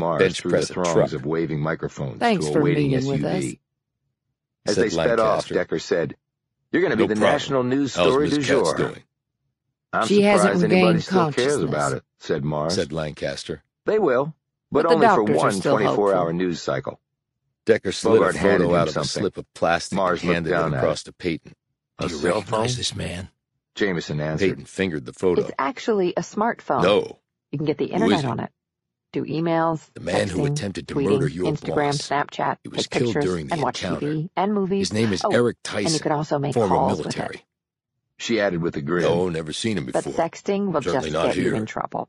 Mars bench through the press a throngs truck. of waving microphones Thanks to a for waiting meeting with SUV. us. As said they sped off, Lancaster. Decker said, "You're going to be No the problem. national news How's story Miss du Katz jour." doing? "I'm She hasn't surprised anybody regained still cares about consciousness, it," said Mars. Said Lancaster. "They will, but but the only for doctors are one still 24-hour hopeful. news cycle." Decker slid Bogart a handed photo him out of a something. slip of plastic Mars and looked handed it down at across it. to Peyton. "A Do you cell recognize phone?" this man? Jameson answered. Peyton fingered the photo. It's actually a smartphone. No, You can get the Who internet is he? on it. Do emails, the man who texting, attempted to tweeting, murder your Instagram, boss. Snapchat, He was take killed pictures, during the and watch encounter. TV and movies. His name is Oh, Eric and you Tyson, can also make former calls with military. it. She added with a grin. No, never seen him But before. sexting will Certainly just not get you here. in trouble.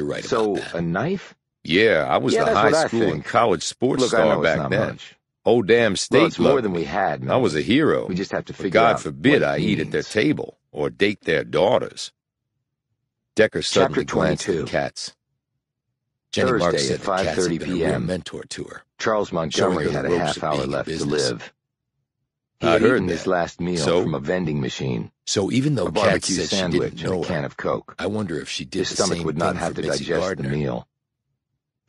you're right So, about that. a knife? Yeah, I was Yeah, the that's what high I school and think. college sports Look, I star know it's back not then. much. Whole damn state Well, it's more loved than me. we had, I was a hero. We just have to But figure God out forbid what I it eat at their means. table or date their daughters. Decker suddenly Chapter glanced at 22. the cats. Jenny Marks Thursday said at the cats had 5:30 been a real p.m. mentor to her. Charles Showing Montgomery her the had a ropes half of hour being in left to business. live. He I had heard eaten his that. last meal So? from a vending machine, So even though a Kat barbecue said she sandwich didn't and know a can her, of Coke. I wonder if she did His the stomach same would not thing have for to Mitzi digest Gardner. the meal.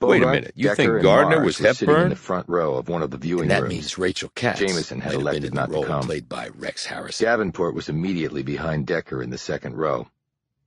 Wait a Bogart, minute, you Decker, think and Gardner Mars was were sitting in Hepburn? the front row of one of the viewing And that rooms. means Rachel Katz Jameson had might have been elected in the not to role come. played by Rex Harrison. Davenport was immediately behind Decker in the second row.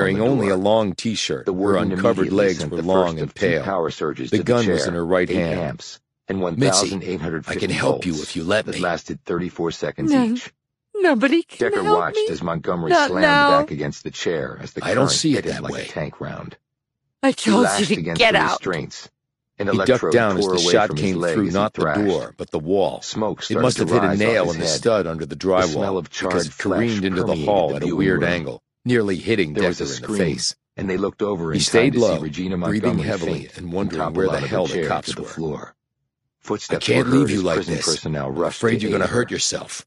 wearing on the only door. a long T-shirt. The Her warden uncovered immediately legs sent were the long first and of two pale. power surges The to gun the was chair, in her right 8 hand. amps, and Mitzi, 1,850 I can help you volts if you let that me. lasted 34 seconds No. each. Nobody can Decker help watched me. as Montgomery Not slammed now. back against the chair as the I don't current see it hit him that like way. a tank round. I He told you lashed to against get the out. restraints. An He ducked electrode down as tore the away shot from his came leg through as he not the thrashed. door, but the wall. Smoke It started must to have hit a rise nail off in the his head. stud under the The smell drywall of because charred it flesh careened into the permeated hall the at a viewing weird room. angle, nearly hitting There was Decker a in the scream, face. and they looked over He in stayed time to see low, Regina breathing Montgomery heavily faint and wondering topple where the out of hell the chair cops to the were. floor. I Footsteps can't were leave heard you as like prison this. personnel I'm rushed afraid to you're going to aid her. hurt yourself.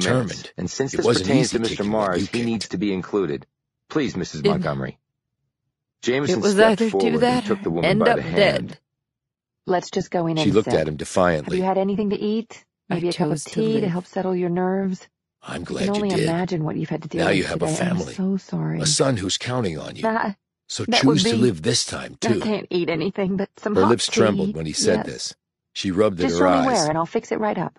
determined. minutes, and since It this wasn't pertains to easy Mr. kicking when Mars, you he kicked. needs to be included. Please, Mrs. It- Montgomery. Jameson It was stepped either forward do that and took the or woman end by up the hand. dead. Let's just go in She and looked sit. at him Have defiantly. you had anything to eat? Maybe I a cup of chose to tea to live. help settle your nerves? I'm I glad can you only did. imagine what you've had to deal Now with you have a today. family. I'm so sorry. A son who's counting on you. So that would choose to be- live this time, I too. can't eat anything but some Her hot lips tea. trembled when he said Yes. this. She rubbed at Just her show me eyes. where and I'll fix it right up.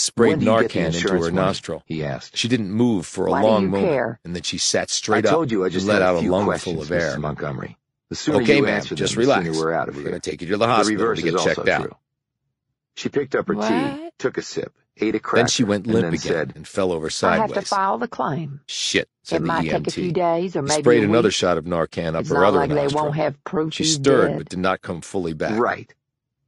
sprayed When do you get the Narcan into insurance her money? nostril. He asked. She didn't move for a Why do long you moment, care? and then she sat I straight up told you I and just let had out a a few lungful questions, of air. Mrs. Montgomery. The sooner Okay, you ma'am, answer just them, the relax. sooner we're out of We're here. going to take you to the The hospital reverse to get is checked also out. true. She picked up her tea, What? took a sip, ate a cracker, Then she went and limp then again said, and fell over I have to sideways. file the claim. Shit, It said the might take a few EMT. days or He maybe sprayed a another week. shot of Narcan up It's her not other like they nostril. won't have proof She he's stirred dead. but did not come fully back. right.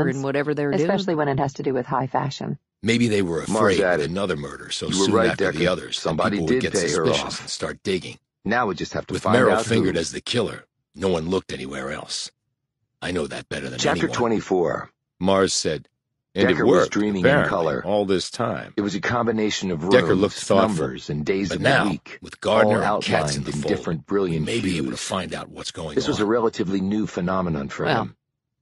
departments, in whatever they're especially doing. when it has to do with high fashion. Maybe they were Mars afraid of added, another murder, so "You were soon right, after the Decker. others, and Somebody people would did get pay her suspicious off. and start digging. Now we just have to With find Merrill out fingered who." as the killer, no one looked anywhere else. I know that better than Chapter anyone. 24. Mars said, and Decker it was worked, dreaming in apparently, color. all this time. It was a combination of Decker rooms, looked thoughtful, numbers, and days but of now, the week, with Gardner all and Katz in outlined the in fold, different we brilliant may be able to hues. find out what's going This on. was a relatively new phenomenon for Well, him.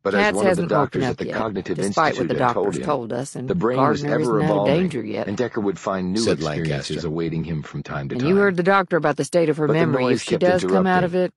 But as Katz one of the hasn't woken doctors up at the yet, Cognitive despite what Institute the had told doctors him, told us, and the brain was Gardner ever isn't out of evolving, danger yet. and Decker would find new Said experiences Lancaster. awaiting him from time to And time. you heard the doctor about the state of her But the memory. noise If she kept does come out of interrupting.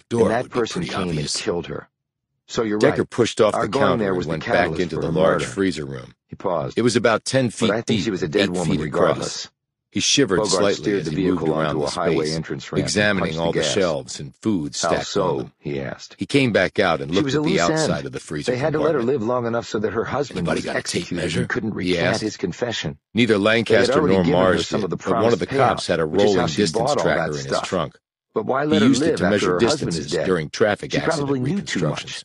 back door and that would be person pretty came obvious. and killed her. So you're Decker right. pushed off Our the going counter there and was the went back catalyst into for the her large murder. freezer room. He paused. It was about 10 feet But I think deep she was a and dead 8 woman feet across. regardless. He shivered Bogart slightly steered as the he moved vehicle around onto the a highway space, entrance ramp and examining punched all the gas. shelves and food How stacked on so? them. He asked. He came back out and She looked was at a the loose outside end. of the freezer They had to let her compartment. live long enough so that her husband Anybody was got a tape executed measure? and couldn't He recant asked. his confession. Neither They had Lancaster already nor given her Mars some did, of the but one of promised the cops payout, had a which is how rolling she distance bought all that tracker in his stuff. trunk. But why He let her used it live to after measure her husband is distances dead? during traffic She accident probably knew too much. reconstructions.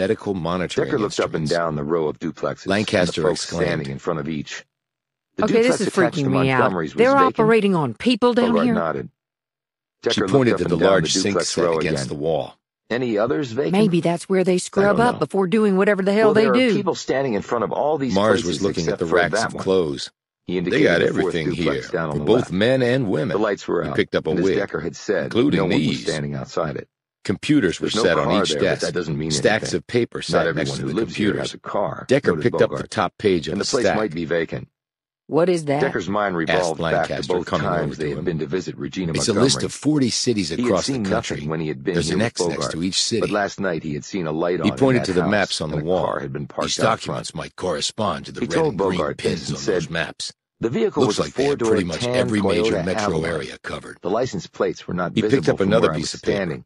medical monitoring Decker looked up and instruments. down the row of duplexes. Lancaster and the folks exclaimed, standing in front of each. The Okay, this duplex is attached to freaking me out. Montgomery's was They're vacant. operating on people down Bogart here? nodded. She Decker looked pointed up to and the down large sink duplex set row against again. the wall. Any others vacant? Maybe that's where they scrub don't up know. before doing whatever the hell Well, they there are do. people standing in front of all these Mars places was looking at except the for racks that of one. clothes. He They indicated got the fourth everything here, duplex down on for the both left. men and women. The lights were He out, picked up a and as wig, Decker had said, including no one was these. standing outside it. Computers were There's no set on car each there, but desk. that doesn't mean Stacks anything. of paper Not sat everyone next to who the lives here computers. has a car. Decker noted picked up the Bogart. top page of And a the place stack. might be vacant. What is that? Decker's mind revolved back to Lancaster, both coming over times to they had him. been to visit Regina It's a Montgomery. list of 40 cities He had across the seen country. nothing when he had been There's here an with X next Bogart, to each city. but last night he had seen a light on He pointed in to that the house, maps on the and a wall. car had been parked These out documents front. might correspond to the He red told and green Bogart this pins and on said, those maps. The vehicle Looks was like a they had four-door pretty much tan every major Toyota metro Avalon. area covered. The license plates were not He visible picked up from another where I piece was of paper. standing,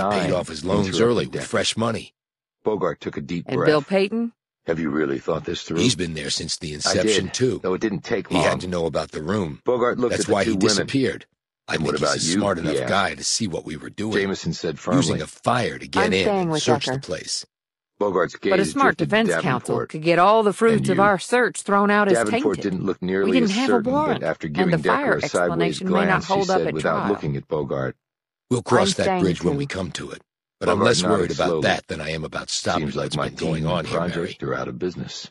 dime. paid off his loans interrupted early with Decker. fresh money. Bogart took a deep And breath. Bill Payton? Have you really thought this through? He's been there since the I inception, did, too. though it didn't take He long. had to know about the room. Bogart looked That's at the why two he women. disappeared. I And think what he's about a you? smart He enough asked. guy to see what we were doing. Jameson said firmly. Using a fire to get I'm in staying and with search Decker. the place. Bogart's gaze But a smart drifted to defense counsel Davenport. could get all the fruits And of you? our search thrown out as Davenport tainted. didn't look We nearly didn't as have a certain, warrant, but after and giving the Decker fire a sideways explanation may not glance, she hold up said at without trial. looking at Bogart, We'll cross I'm that staying bridge when too. we come to it. But I'm Bogart less nodded worried about slowly. that than I am about stopping Seems like what's my been going team on and here, Mary. project are out of business.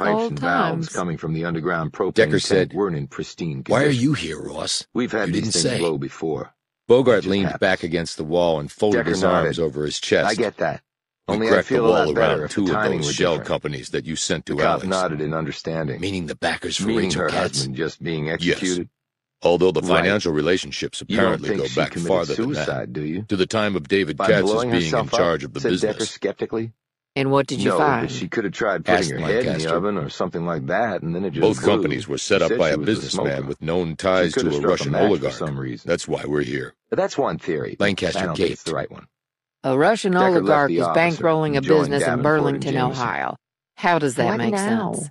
like pipes old and valves times. coming from the underground propane Decker tank said, weren't in pristine condition. "Why are you here, Ross? We've had You these didn't things say." blow before. Bogart It just leaned happens. back against the wall and folded Decker his nodded. arms over his chest. I get that. "We Only I'd cracked the feel a wall lot better around if the 2 of timing those were shell different." companies that you sent The to cop Alex." nodded in understanding. "Meaning the backers for Meaning Rachel her Katz?" husband just being "Yes. executed? Although the Right. financial relationships You don't apparently think go she back committed farther than that. suicide, do you? To the time of David By Katz's blowing being in herself charge up? of the Said Decker business." skeptically. And what did you No, find? but she could have tried putting Asked her head in Lancaster. the oven or something like that, and then it just Both blew. companies were set She up said by she a was the businessman smoker. with known She ties could to have a struck Russian match for oligarch. some reason. That's why we're here. But that's one theory. But Lancaster I don't think it's gaped. the right one. A Russian Decker left oligarch the is officer bankrolling a and joined business in Davenport and Burlington, Jameson. Ohio. How does that What make now? sense?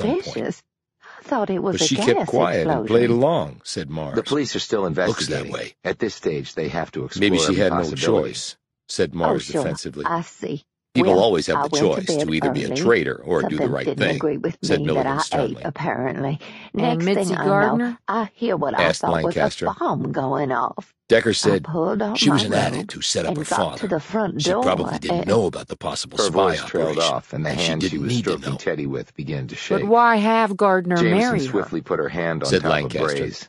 some point. Suspicious? I thought it was But a she gas kept quiet explosion. and played along, said Mars. The police are still Looks that investigating. way. At this stage, they have to explore Maybe she every had no possibility. choice, said Mars sure. defensively. I see. People Well, always have I the went choice bed to either be a early. traitor or do the Something right didn't thing, agree with said me Milligan that I sternly. ate, apparently. And Next Mitzi thing I Gardner? know, I hear what I Asked thought Lancaster. was a bomb going off. Decker I said pulled off she was my an robe addict who set up and her got father. to the front She door. probably didn't and- know about the possible Her spy voice trailed operation, off, and the and she hand she didn't was need to stroking know, Teddy with began to shake. But why have Gardner Jameson marry her? swiftly put her hand on said top Lancaster. of Bray's.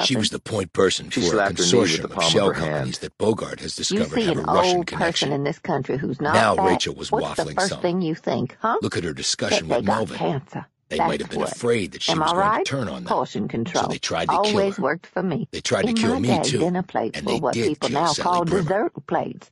muffin? She was the point person She for a slapped her knee with consortium the of palm shell of her companies hand. that Bogart has You discovered see have an a Russian old person connection. in this country who's not Now fat. Rachel was What's the waffling first some. thing you think, huh? Look at her discussion That they with got Melvin. cancer. They That's might have been what. afraid that she Am was I going right? to turn on them. Portion control. So they tried to kill Always her. worked for me. They tried to In kill my me, day, too. dinner plates And were they what did people kill now Sally call Brimmer. dessert plates.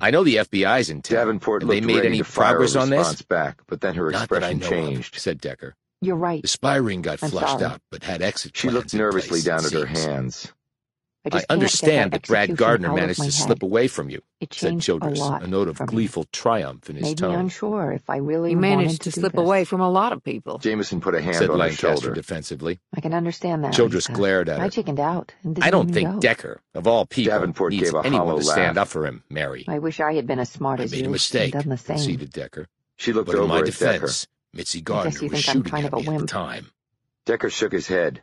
I know the FBI's in town. Davenport Have they looked made ready any to fire a progress on this? response back, but then her Not that I expression know changed. of, said Decker. You're right. The spy ring got I'm flushed sorry. out, but had exit She plans looked in nervously place, down it at her seems. hands. I I just can't understand get that Brad execution Gardner out of managed my to head. slip away from you, It said changed Childress, a lot a note of for me. gleeful triumph in his Made me tone. unsure if I really You wanted managed to do slip this. away from a lot of people. Jameson put a hand Said on her Lancaster shoulder. defensively. I can understand that. Childress Lisa. glared at I her. chickened out and didn't I don't even think go. Decker, of all people, Davenport needs gave a anyone hollow to stand laugh. up for him, Mary. I wish I had been as smart I as made you a and mistake, done the same. conceded Decker. She looked But in over my at Decker. defense, Mitzi I guess Gardner you was think I'm shooting kind at of a me at the wimp. time. Decker shook his head.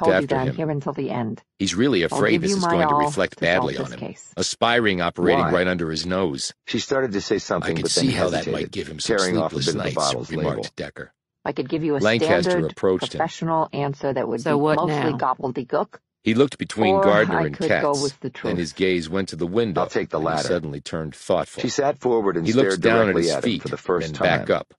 looked told you after that I'm him. here until the end. He's really I'll afraid give this you is my going to all reflect to solve badly on this him. case. A spy ring operating Why? right under his nose. She started to say something, I could but then see how that hesitated, might give him some tearing off a sleepless bit of the nights, bottle's remarked label. Decker. I could give you a Lancaster standard, approached him. professional answer that would So be what mostly now? gobbledygook. He looked between Or Gardner I and could go Katz. with the Then his truth. gaze went to the window. I'll take the and he latter. suddenly turned thoughtful. She sat forward and He looked stared down at directly his at him feet, for the first then time. back up.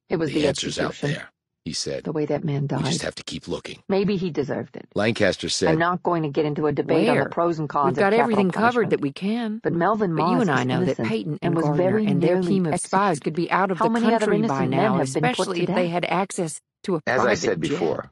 It was The the answer's out execution. there, he said. The way that man We just died. have to keep looking. Maybe he deserved it. Lancaster said, I'm not going to get into a debate on Where? the pros and cons We've got of capital everything covered that punishment. we can. But Melvin But Moss you and I was know that innocent Peyton and and was Gardner very and their nearly team of spies executed. could be out of How the many other country by innocent now, men have been put especially to if they death? had access to a As private I said jet. before,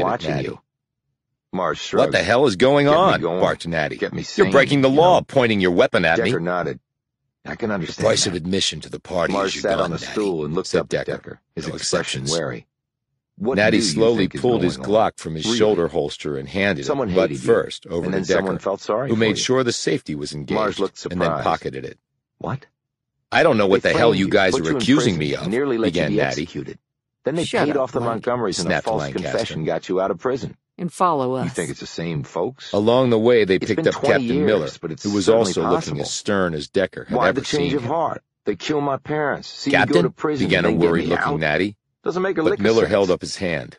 at watching Natty. you. Mars shrugged. What the hell is going Get me on? going. Barked Natty. Get me You're sane, breaking the you law, know. pointing your weapon at Decker me. nodded. I can The understand price that. of admission to the party Mars is your sat gun, on a Natty, stool and looked said up at Decker, his No expression exceptions. wary. What Natty do you slowly think is pulled his going on? Glock from his Really? shoulder holster and handed Someone it, butt hated you, first, over and to then Decker, someone felt sorry who for made you. sure the safety was engaged, Mars looked and then surprised. pocketed it. What? I don't know what They the hell framed you guys put are you in accusing prison, me of, nearly let began you be Natty. executed. Then they Shut paid up, off the Blake. Montgomerys, and a Snapped false Lancaster. confession got you out of prison. And follow us. You think it's the same folks? Along the way, they It's picked been up 20 Captain years, Miller, but it's who was certainly also looking possible. as stern as Decker had Why ever the change seen of him. heart? They killed my parents. See me go to Captain, prison, began a then get me worried-looking out? Natty, Doesn't make a but lick of Miller sense. held up his hand.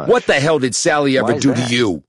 much. What the hell did Sally ever Why is do to that? you?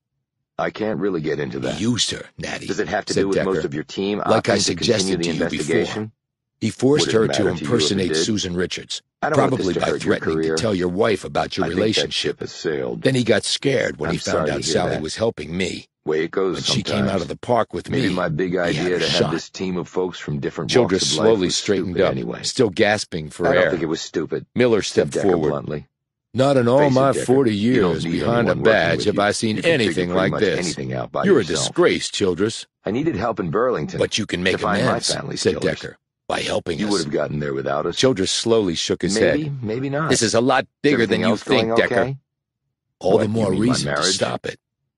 I can't really get into that. He used her, Natty. Does it have to said do with Decker. most of your team Like I opting to continue suggested the to you investigation? before. He forced Would it her matter to to you if he impersonate did? Susan Richards, I don't want probably this to by hurt your threatening career. to tell your wife about your I think that relationship. ship has sailed. Then he got scared when I'm he found sorry to out hear Sally that. was helping me. Way it goes When she came sometimes. out of the park with Maybe me, my big he had idea her to shot. have this team of folks from different Childress walks of life slowly was straightened stupid up, anyway. still gasping for I air. don't think it was stupid, Miller said stepped Decker forward. bluntly. Not in all Face it, my Decker, 40 you don't years need behind a anyone working badge with have you. I seen You can figure anything pretty like much this. anything out by You're yourself. a disgrace, Childress. I needed help in Burlington. But you can make to find my amends, family's said killers. Decker, by helping You us. would have gotten there without us. Childress slowly shook his Maybe, head. maybe not. This is a lot Is bigger everything than you else going think, Decker. okay? All What, the you more mean my reason to marriage? stop it.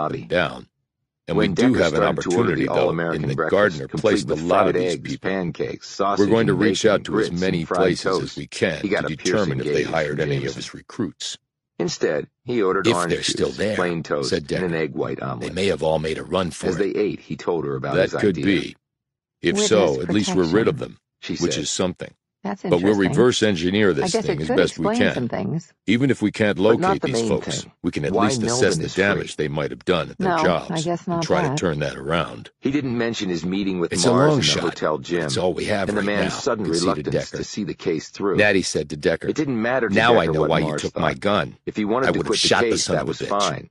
lobby. them down. And When we do Decker have an started to order opportunity, the though, all-American in that breakfast, Gardner complete placed a with lot of fried these eggs, people. pancakes, sausage, We're going to and reach bacon, out to as grits, many and fried places toast. as we can He got to a determine piercing if they gaze hired from any of Jameson. his recruits. Instead, he ordered If orange they're juice, still there, plain toast, said and an Decker. egg white They omelet. may have all made a run for As it. they ate, he told her about That his could idea. be. If Witness so, at least we're rid of protection, them, She which said. is something. That's But we'll interesting. reverse engineer I this guess thing it as could best we explain can. some things. Even if we can't But not locate the these main folks, thing. we can at Why least assess Melvin the is free. damage they might have done at their No, jobs I guess and not try to that. turn that around. He didn't mention his meeting with It's a Mars long in the shot, hotel but gym, it's all we have and the right man's now, sudden conceded reluctance Decker. to see the case through. Natty said to Decker, It didn't matter to "Now I Decker know what why you Mars took thought. my gun. If he I wanted to would have quit the shot the case, son that of a was bitch." fine.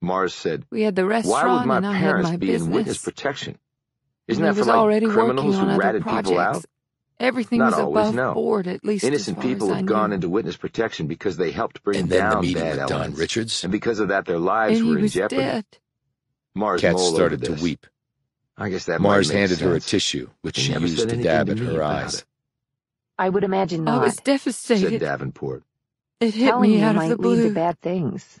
Mars said, We had the "Why restaurant would my and I had parents my be business. in witness protection? Isn't And that he was for already like criminals working on who other ratted people out? projects. Everything Not was always, above no. board, at least Innocent as far people as I have knew. gone into witness protection because they helped bring And then the down meeting bad with Don elements, Richards? and because of that, their lives And he were in was jeopardy." dead. Mars Kat mulled started over to this. weep. "I guess that Mars might make handed her a sense. tissue, which They she never used said to anything dab to at me her about eyes. it," I would imagine I was not. said devastated. Davenport. It hit Telling me you out of might the lead to blue. bad things.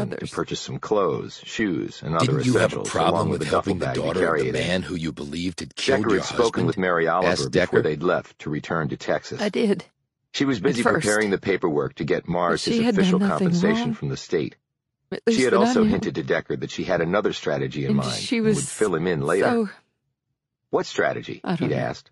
Jackson to others. purchase some clothes, shoes, and other Didn't you have a essentials, problem along with with a duffel helping the bag to daughter of carry the it in. man who you believed had killed Decker your had spoken husband? with Mary Oliver Asked before Decker. they'd left to return to Texas. I did. She was busy first. preparing the paperwork to get Mars But his she had done official nothing compensation wrong. from the state. At She least had that I also knew. hinted to Decker that she had another strategy in And mind she and was would fill him in later. So, What strategy? I don't He'd know. asked.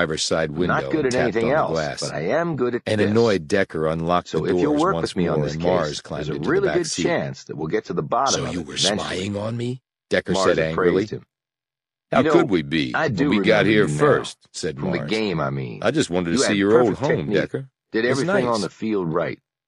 driver's side I'm window not good and at tapped on anything the else, glass. but I am good at An this. annoyed Decker unlocked So the if you'll doors work once with me on more, this and case, Mars there's climbed a into really the back good seat. chance that we'll get to the bottom So of you it were eventually. spying on me? Decker Mars said angrily. appraised him. How You know, could we be? I do when we got remember here you now. first, said From Mars. the game, I mean. I just wanted to You see had your old perfect home, technique. Decker. Did It's everything nice. on the field right.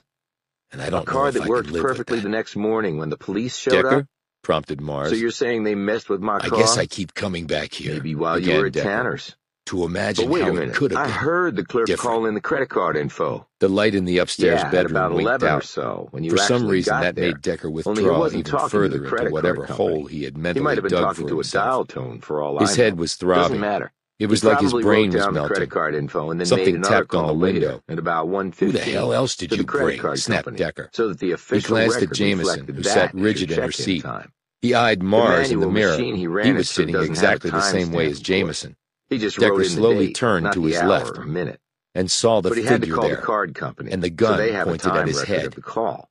this. And I A don't know card if that I worked could live with perfectly that. the next morning when the police showed Decker? up? Prompted Mars. So you're saying they messed with my I car? guess I keep coming back here. Maybe while you began were at Decker, Tanner's. to But imagine wait how a it minute. could have I been. heard the clerk different. call in the credit card info. The light in the upstairs Yeah, at bedroom about winked 11 or out. so, when you For some actually reason, got that there. made Decker Only he withdraw wasn't even talking to further the into credit whatever card company. hole he had He mentally might have been dug talking for to a himself. dial tone for all His I know. head was Doesn't throbbing. matter. It was He like his probably brain wrote was down the melting. credit card info and then Something made another tapped on call the later window. at about 1:15. Who the hell else did to you the credit bring? card Snapped company, Decker. so that the He official glanced at record Jameson, reflected who that sat as your rigid in her check-in seat. time. He eyed The Mars in the manual mirror. machine he ran He it was through sitting doesn't exactly have a the same way timestamp, as of course. Jameson. He just Decker wrote in the slowly date, turned not to the his hour left or minute. and saw the But he had to figure call there, the card company, and the so gun they have a pointed at time his record head. of the call.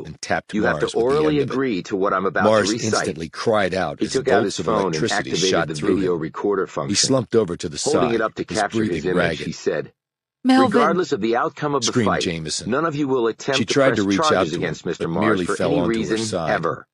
do. and tapped You have Mars to with the orally end of it. agree to what I'm about Mars to recite. instantly cried out He as took out bolts his of phone and electricity activated shot the through video him. recorder function. He slumped over to the side, Holding it up to his capture his breathing image, ragged. he said, Melvin. regardless of the outcome of the Screamed fight, Jameson. none of you will attempt She to tried press to reach out charges to him, against Mr. but Mars merely for fell any onto her reason side. ever.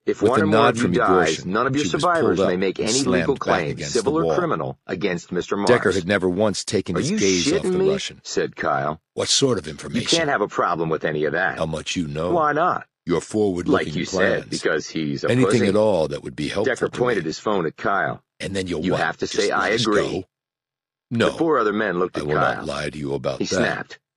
If With one a or more nod of you from dies, Igortion, none of your she was survivors pulled may up make and any slammed legal back claim, against civil the or wall. criminal, against Mr. Mars. Decker had never once taken Are his you gaze off shitting the me? Russian. Said Kyle. What sort of You information? can't have a problem with any of that. How much you know? Why not? Your forward-looking Like you plans. said, because he's a Anything pussy. at all that would be helpful Decker to pointed me. his phone at Kyle. And then you'll You what, have to just say, let I us agree. go? No, The four other men looked I at will Kyle. not lie to you about He that. snapped.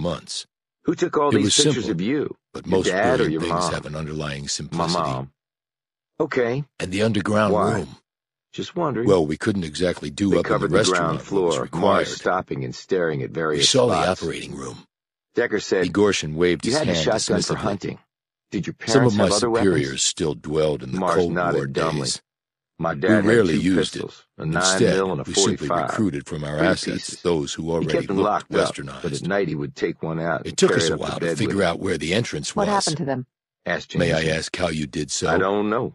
months. Who took all It these was pictures simple, of you? But Your most dad or brilliant your things mom? have an underlying My simplicity. mom. Okay. And the underground Why? room. Just wondering. Well, we couldn't exactly do They up in the covered the restaurant ground what was floor, required. Mars stopping and staring at We various saw the spots. operating room. Decker said, Igorshин waved you his had a hand shotgun for dismissively. hunting. Did your Some of parents my have other superiors weapons? still dwelled in the Mars Cold nodded War dumbly. days. My We dad had rarely 2 used pistols, it. a 9 Instead, mil and a we simply 45. recruited from our Pretty assets pieces. those who He already kept them looked locked up, but westernized. at night he would take one out It and took carry us it a up to while to bed with figure him. out where the entrance What was. happened to them? Asked May I Jameson. ask how you did so? I don't know.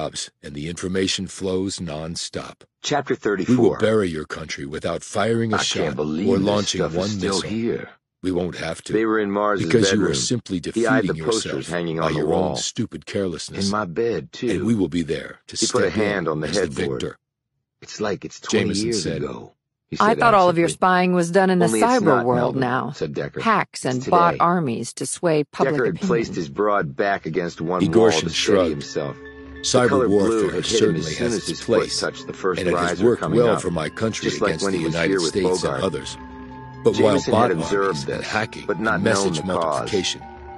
jobs, and the information flows non-stop. Chapter We 34. will bury your country without firing a I shot can't believe or this launching stuff one is still missile. here. We won't have to. They were in Mars's Because bedroom. you are simply He eyed defeating the posters yourself hanging by on the your wall. own stupid carelessness. In my bed, too. And we will be there to He step put a hand in on the as the headboard. victor. It's like it's 20 Jameson years said, ago. He I said thought all of your absently. spying was done in the Only it's cyber not, world Melvin, now. said Decker. Hacks It's and today. bought armies to sway public Decker had opinion. placed his broad back against one Igorshин wall to steady shrugged. himself. The Cyber color blue warfare had hit him as certainly soon has as his its place, foot touched the first and it has riser worked coming well up, for my country just like against when the he was United here with States and Bogart. others. But Jameson while had bot observed armies and this, hacking but not and known message the cause. multiplication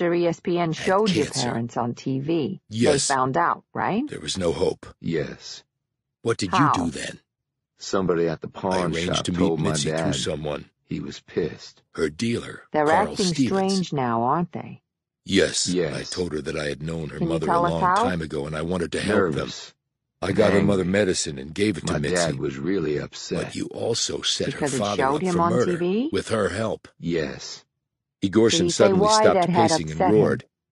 after ESPN showed your cancer. parents on TV. Yes. They found out, right? There was no hope. Yes. What did How? you do then? Somebody at the I pawn arranged shop to meet told my Mitzi through dad. someone. He was pissed. Her dealer, They're Carl acting Stevens. strange now, aren't they? Yes. Yes. I told her that I had known her Can you mother a tell us long how? time ago and I wanted to help them. Nervous. I got her angry. mother medicine and gave it to My Mitzi. dad was really upset. But you also set Because her it father showed up him for on murder TV? with her help. Yes. Igorson Did he say suddenly why stopped that had pacing and upset him? roared.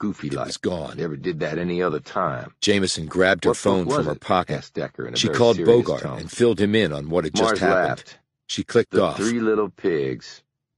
goofy It like. was gone. Never did that any other time. Jameson grabbed her What book phone was from her it? pocket. Asked Decker in a She very called serious Bogart tone. and filled him in on what had just Mars happened. laughed. She clicked The off. 3 little pigs.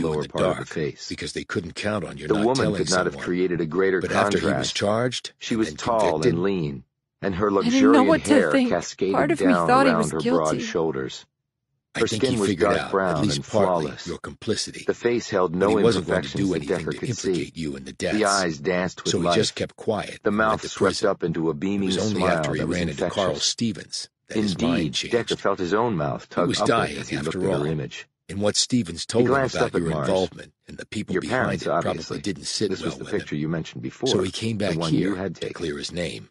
you in lower the part of dark the face. because they couldn't count on your The not woman telling could not have someone. created a greater But contrast. after he was charged, She and was then tall convicted, and lean, and her I didn't know luxuriant what to hair think. cascaded Part of me down thought he around was her guilty. broad shoulders. I Her think he skin was figured dark out, at brown least and partly, flawless. your complicity. The face held But no he wasn't going to imperfections do that anything Decker to could see. implicate you in the deaths. The eyes danced with So he life. just kept quiet The and went mouth to swept prison. up into a It beaming was only smile after he that was ran into Carl infectious. Stevens that his mind Indeed, changed. Decker felt his own mouth He tug was upward dying as he looked after at all. her image. And what Stevens He told him glanced about up at your Mars. involvement and the people Your behind parents, it obviously. probably didn't sit This well was the with him. picture you mentioned before. So he came back the one here you had to taken. clear his name.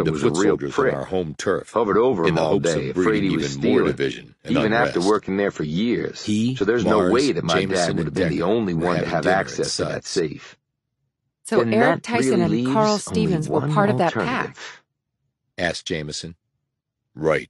happened to was a foot real soldiers on prick. our home turf, Hovered over in him the all hopes day, of afraid breeding he was even more stealing. division and Even unrest. after working there for years. He, So there's Mars, no way that my Jameson, dad would and have been the Decker only were one to having have dinner at access to that Suds. safe. So Then Eric that Tyson really and Carl leaves only Stevens were one part of that alternative. pack. Asked Jameson. Right.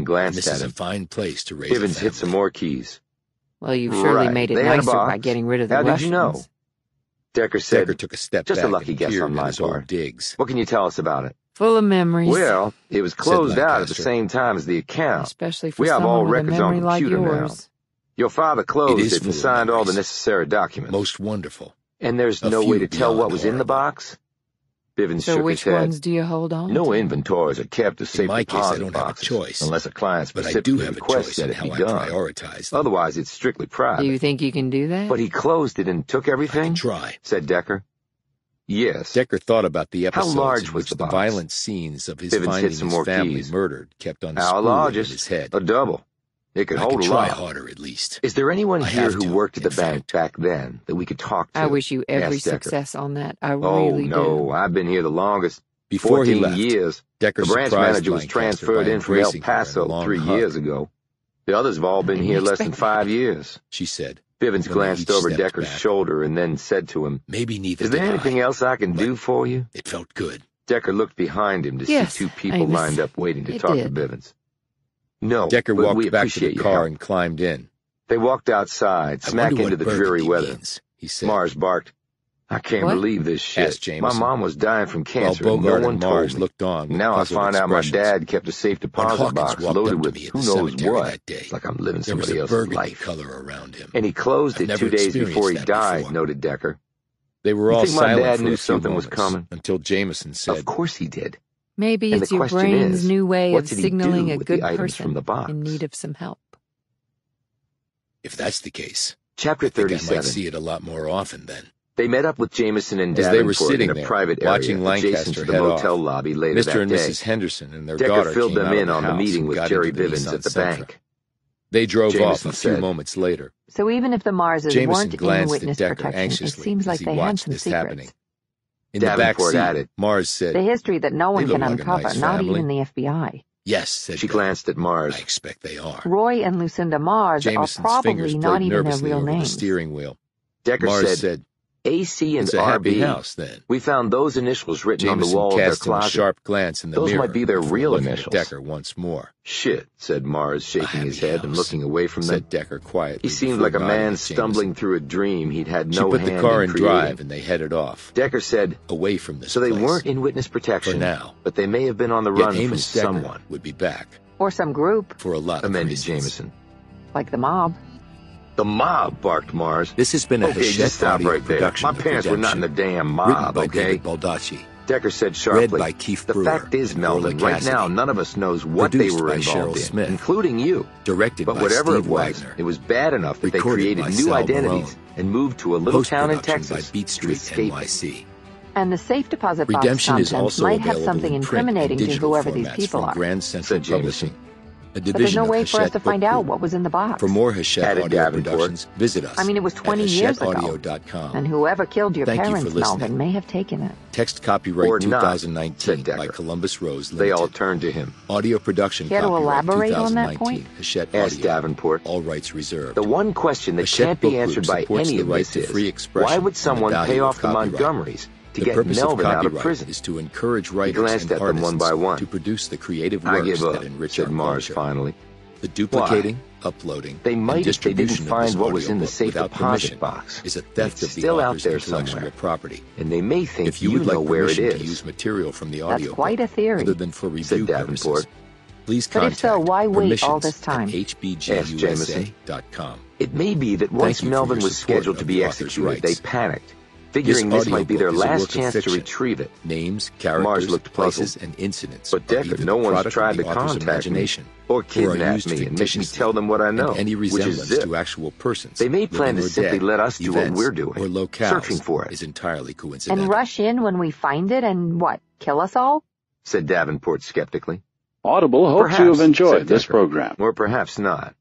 Jim And glanced this at is a him. fine place to raise a Ivins hit some family. more keys. Well, you've surely Right. made it They had a nicer by box. getting rid of the How Russians. did you know? Decker said, Decker took a step just back a lucky and guess peered on at my his old part. digs. What can you tell us about it? Full of memories. Well, it was closed out at the Lancaster. same time as the account. Especially for We have someone all with a records on memory like computer now. yours. Your father It closed is it and full of signed all the memories. necessary documents. Most wonderful. And there's A no few way to tell what beyond was in the horrible. box? Bivens So shook which his head. ones do you hold on No to? inventories are kept as safe In my case, I deposit don't have a boxes choice. unless a client But I specifically do have a requests choice that in it how be I done. prioritize them. Otherwise, it's strictly private. Do you think you can do that? But he closed it and took I everything? can try. Said Decker. Yes. Decker thought about the How episodes large in was which the the box? violent scenes of his Bivens hit finding some his more family keys. murdered kept How unspooled largest? in his head. A double. It could I hold could a try lot. harder, at least. Is there anyone I here have who to, worked at the in bank fact. back then that we could talk to? I wish you every asked Decker. success on that. I Oh, really no, do. I've been here the longest. Before he 14 left, years. Decker The branch surprised manager was Lancaster by transferred in from El embracing her in a Paso long 3 hug. years ago. The others have all been didn't here less than expect that. 5 years. She said. Bivens when they glanced each over stepped Decker's back. shoulder and then said to him, Maybe neither Is there did anything I, else I can do for you? It felt good. Decker looked behind him to Yes, see two people Amos, lined up waiting to it talk did. to Bivens. No, Decker but walked we back to the appreciate your car help. and climbed in. They walked outside, I smack wonder into what the dreary burgundy weather. means, he said. Mars barked, I can't What? believe this shit. Asked Jameson. My mom was dying from While cancer and no Bogart one and told Mars me. looked on with Now I puzzled find out my expressions. dad kept a safe When deposit Hawkins box walked loaded up to with me in who the knows cemetery what. that day, It's like I'm living there was somebody a else's burgundy life. color around him. And he closed I've it never 2 days experienced before he that died, before. noted Decker. They were You all think my silent dad for knew a few something was moments coming? until Jameson said, Of course he did. Maybe And it's the your question brain's is, new way what of did he signaling do a with good the items person from the box? in need of some help. if that's the case, Chapter I think I 37. might see it a lot more often then. They met up with Jameson and As they were Davenport sitting in a there, private watching area adjacent Lancaster to the head motel off, lobby later Mr. that and day. Mrs. Henderson and their Decker daughter filled came them out in of the on the house meeting and with got Jerry into the Bivens Nissan at the Sentra. bank. They drove Jameson off a few said, moments later. So even if the Marses Jameson weren't in glanced witness at Decker protection, it anxiously seems as like he they had watched some this secrets. happening. In the back Davenport seat, added, Mars said, The history that no one "They look can like a uncover, nice not family." even the FBI. Yes, said She Decker. glanced at I Mars. expect they are. Roy and Lucinda Mars Jameson's are fingers probably played not even their nervously real over the names. steering wheel. Decker Mars said, AC and "It's a happy RB. house, then." We found those initials written on the Jameson wall of their cast him a closet. sharp glance in the Those mirror might be their before real looking initials. at Decker once more. Shit, said Mars, shaking his happy head and house, looking away from them. said Decker quietly. He seemed before like a nodding man at Jameson. stumbling through a dream he'd had She no put hand the car in in creating. drive and they headed off, Decker said, away from this so they place. weren't in witness protection, For now. but they may have been on the Yet run from Amos Decker someone, would be back Or some group, for a lot of amended reasons. Jameson. like the mob. The mob, barked Mars. This has been a Okay, Hachette just stop audio right there. production My of parents were not in the Redemption, damn written mob, by okay? David Baldacci, Decker said sharply, read by Keith the Brewer fact is, and Melvin, Orla right now Cassidy, none of us knows what they produced were by involved Cheryl in, Smith, including you. directed But by whatever Steve it was, Wagner, it was bad enough that they recorded created by new Sal identities Barone, and moved to a little town in post-production Texas by Beat to Street escape it. NYC. And the safe deposit box Redemption is contents also might have available something in print and incriminating to digital whoever these formats people from are. Grand Central Said Jameson. Publishing, a But there's division no of way for us Hachette to Book find out Group. what was in the box. For more Hachette Added audio Davenport. productions, visit us I mean, it was 20 at years ago. hachetteaudio.com. And whoever killed your Thank you for parents, listening. Melvin, may have taken it. Text copyright Or not, 2019 said Decker. by Columbus Rose Limited. They all turned to him. Audio production Care to copyright elaborate on that 2019. point? Hachette Asked Audio. Davenport. All rights reserved. The one question that Hachette can't Book be Group answered by supports any the of right this to is, free expression why and would the someone value pay of off the copyright. Montgomerys to The get purpose Melvin of out of copyright prison? is to encourage writers glanced and at them one artists by one. to produce the creative I works give up, that enrich said our Mars culture. finally. The duplicating, uploading, They might and if they didn't distribution of find this what was in the audiobook safe without deposit permission box. is a theft It's of the still out author's there intellectual somewhere. property. And they may think If you would know like where it permission to is. use material from the That's audiobook, quite a theory. other than for review Said purposes, Davenport. please But if contact so, why wait all permissions this time? at Asked Jameson. hbgusa.com. It may be that Thank once you for Melvin your was support scheduled to of be the author's executed, they rights. panicked, figuring This this might be their audiobook is a last work of chance to fiction. retrieve it. Names, characters, looked places, puzzled. and incidents But are Decker, either no the one's product tried of to the author's contact me imagination or are kidnap used me and make me fictitiously, tell them what I know, and any which resemblance is zip. to actual persons, They may plan living to or simply dead, let us do what events, we're doing, or locales, searching for it. is entirely coincidental. And rush in when we find it and what, kill us all? Said Davenport skeptically. Audible hopes you have Perhaps, enjoyed said this Decker. program. Or perhaps not.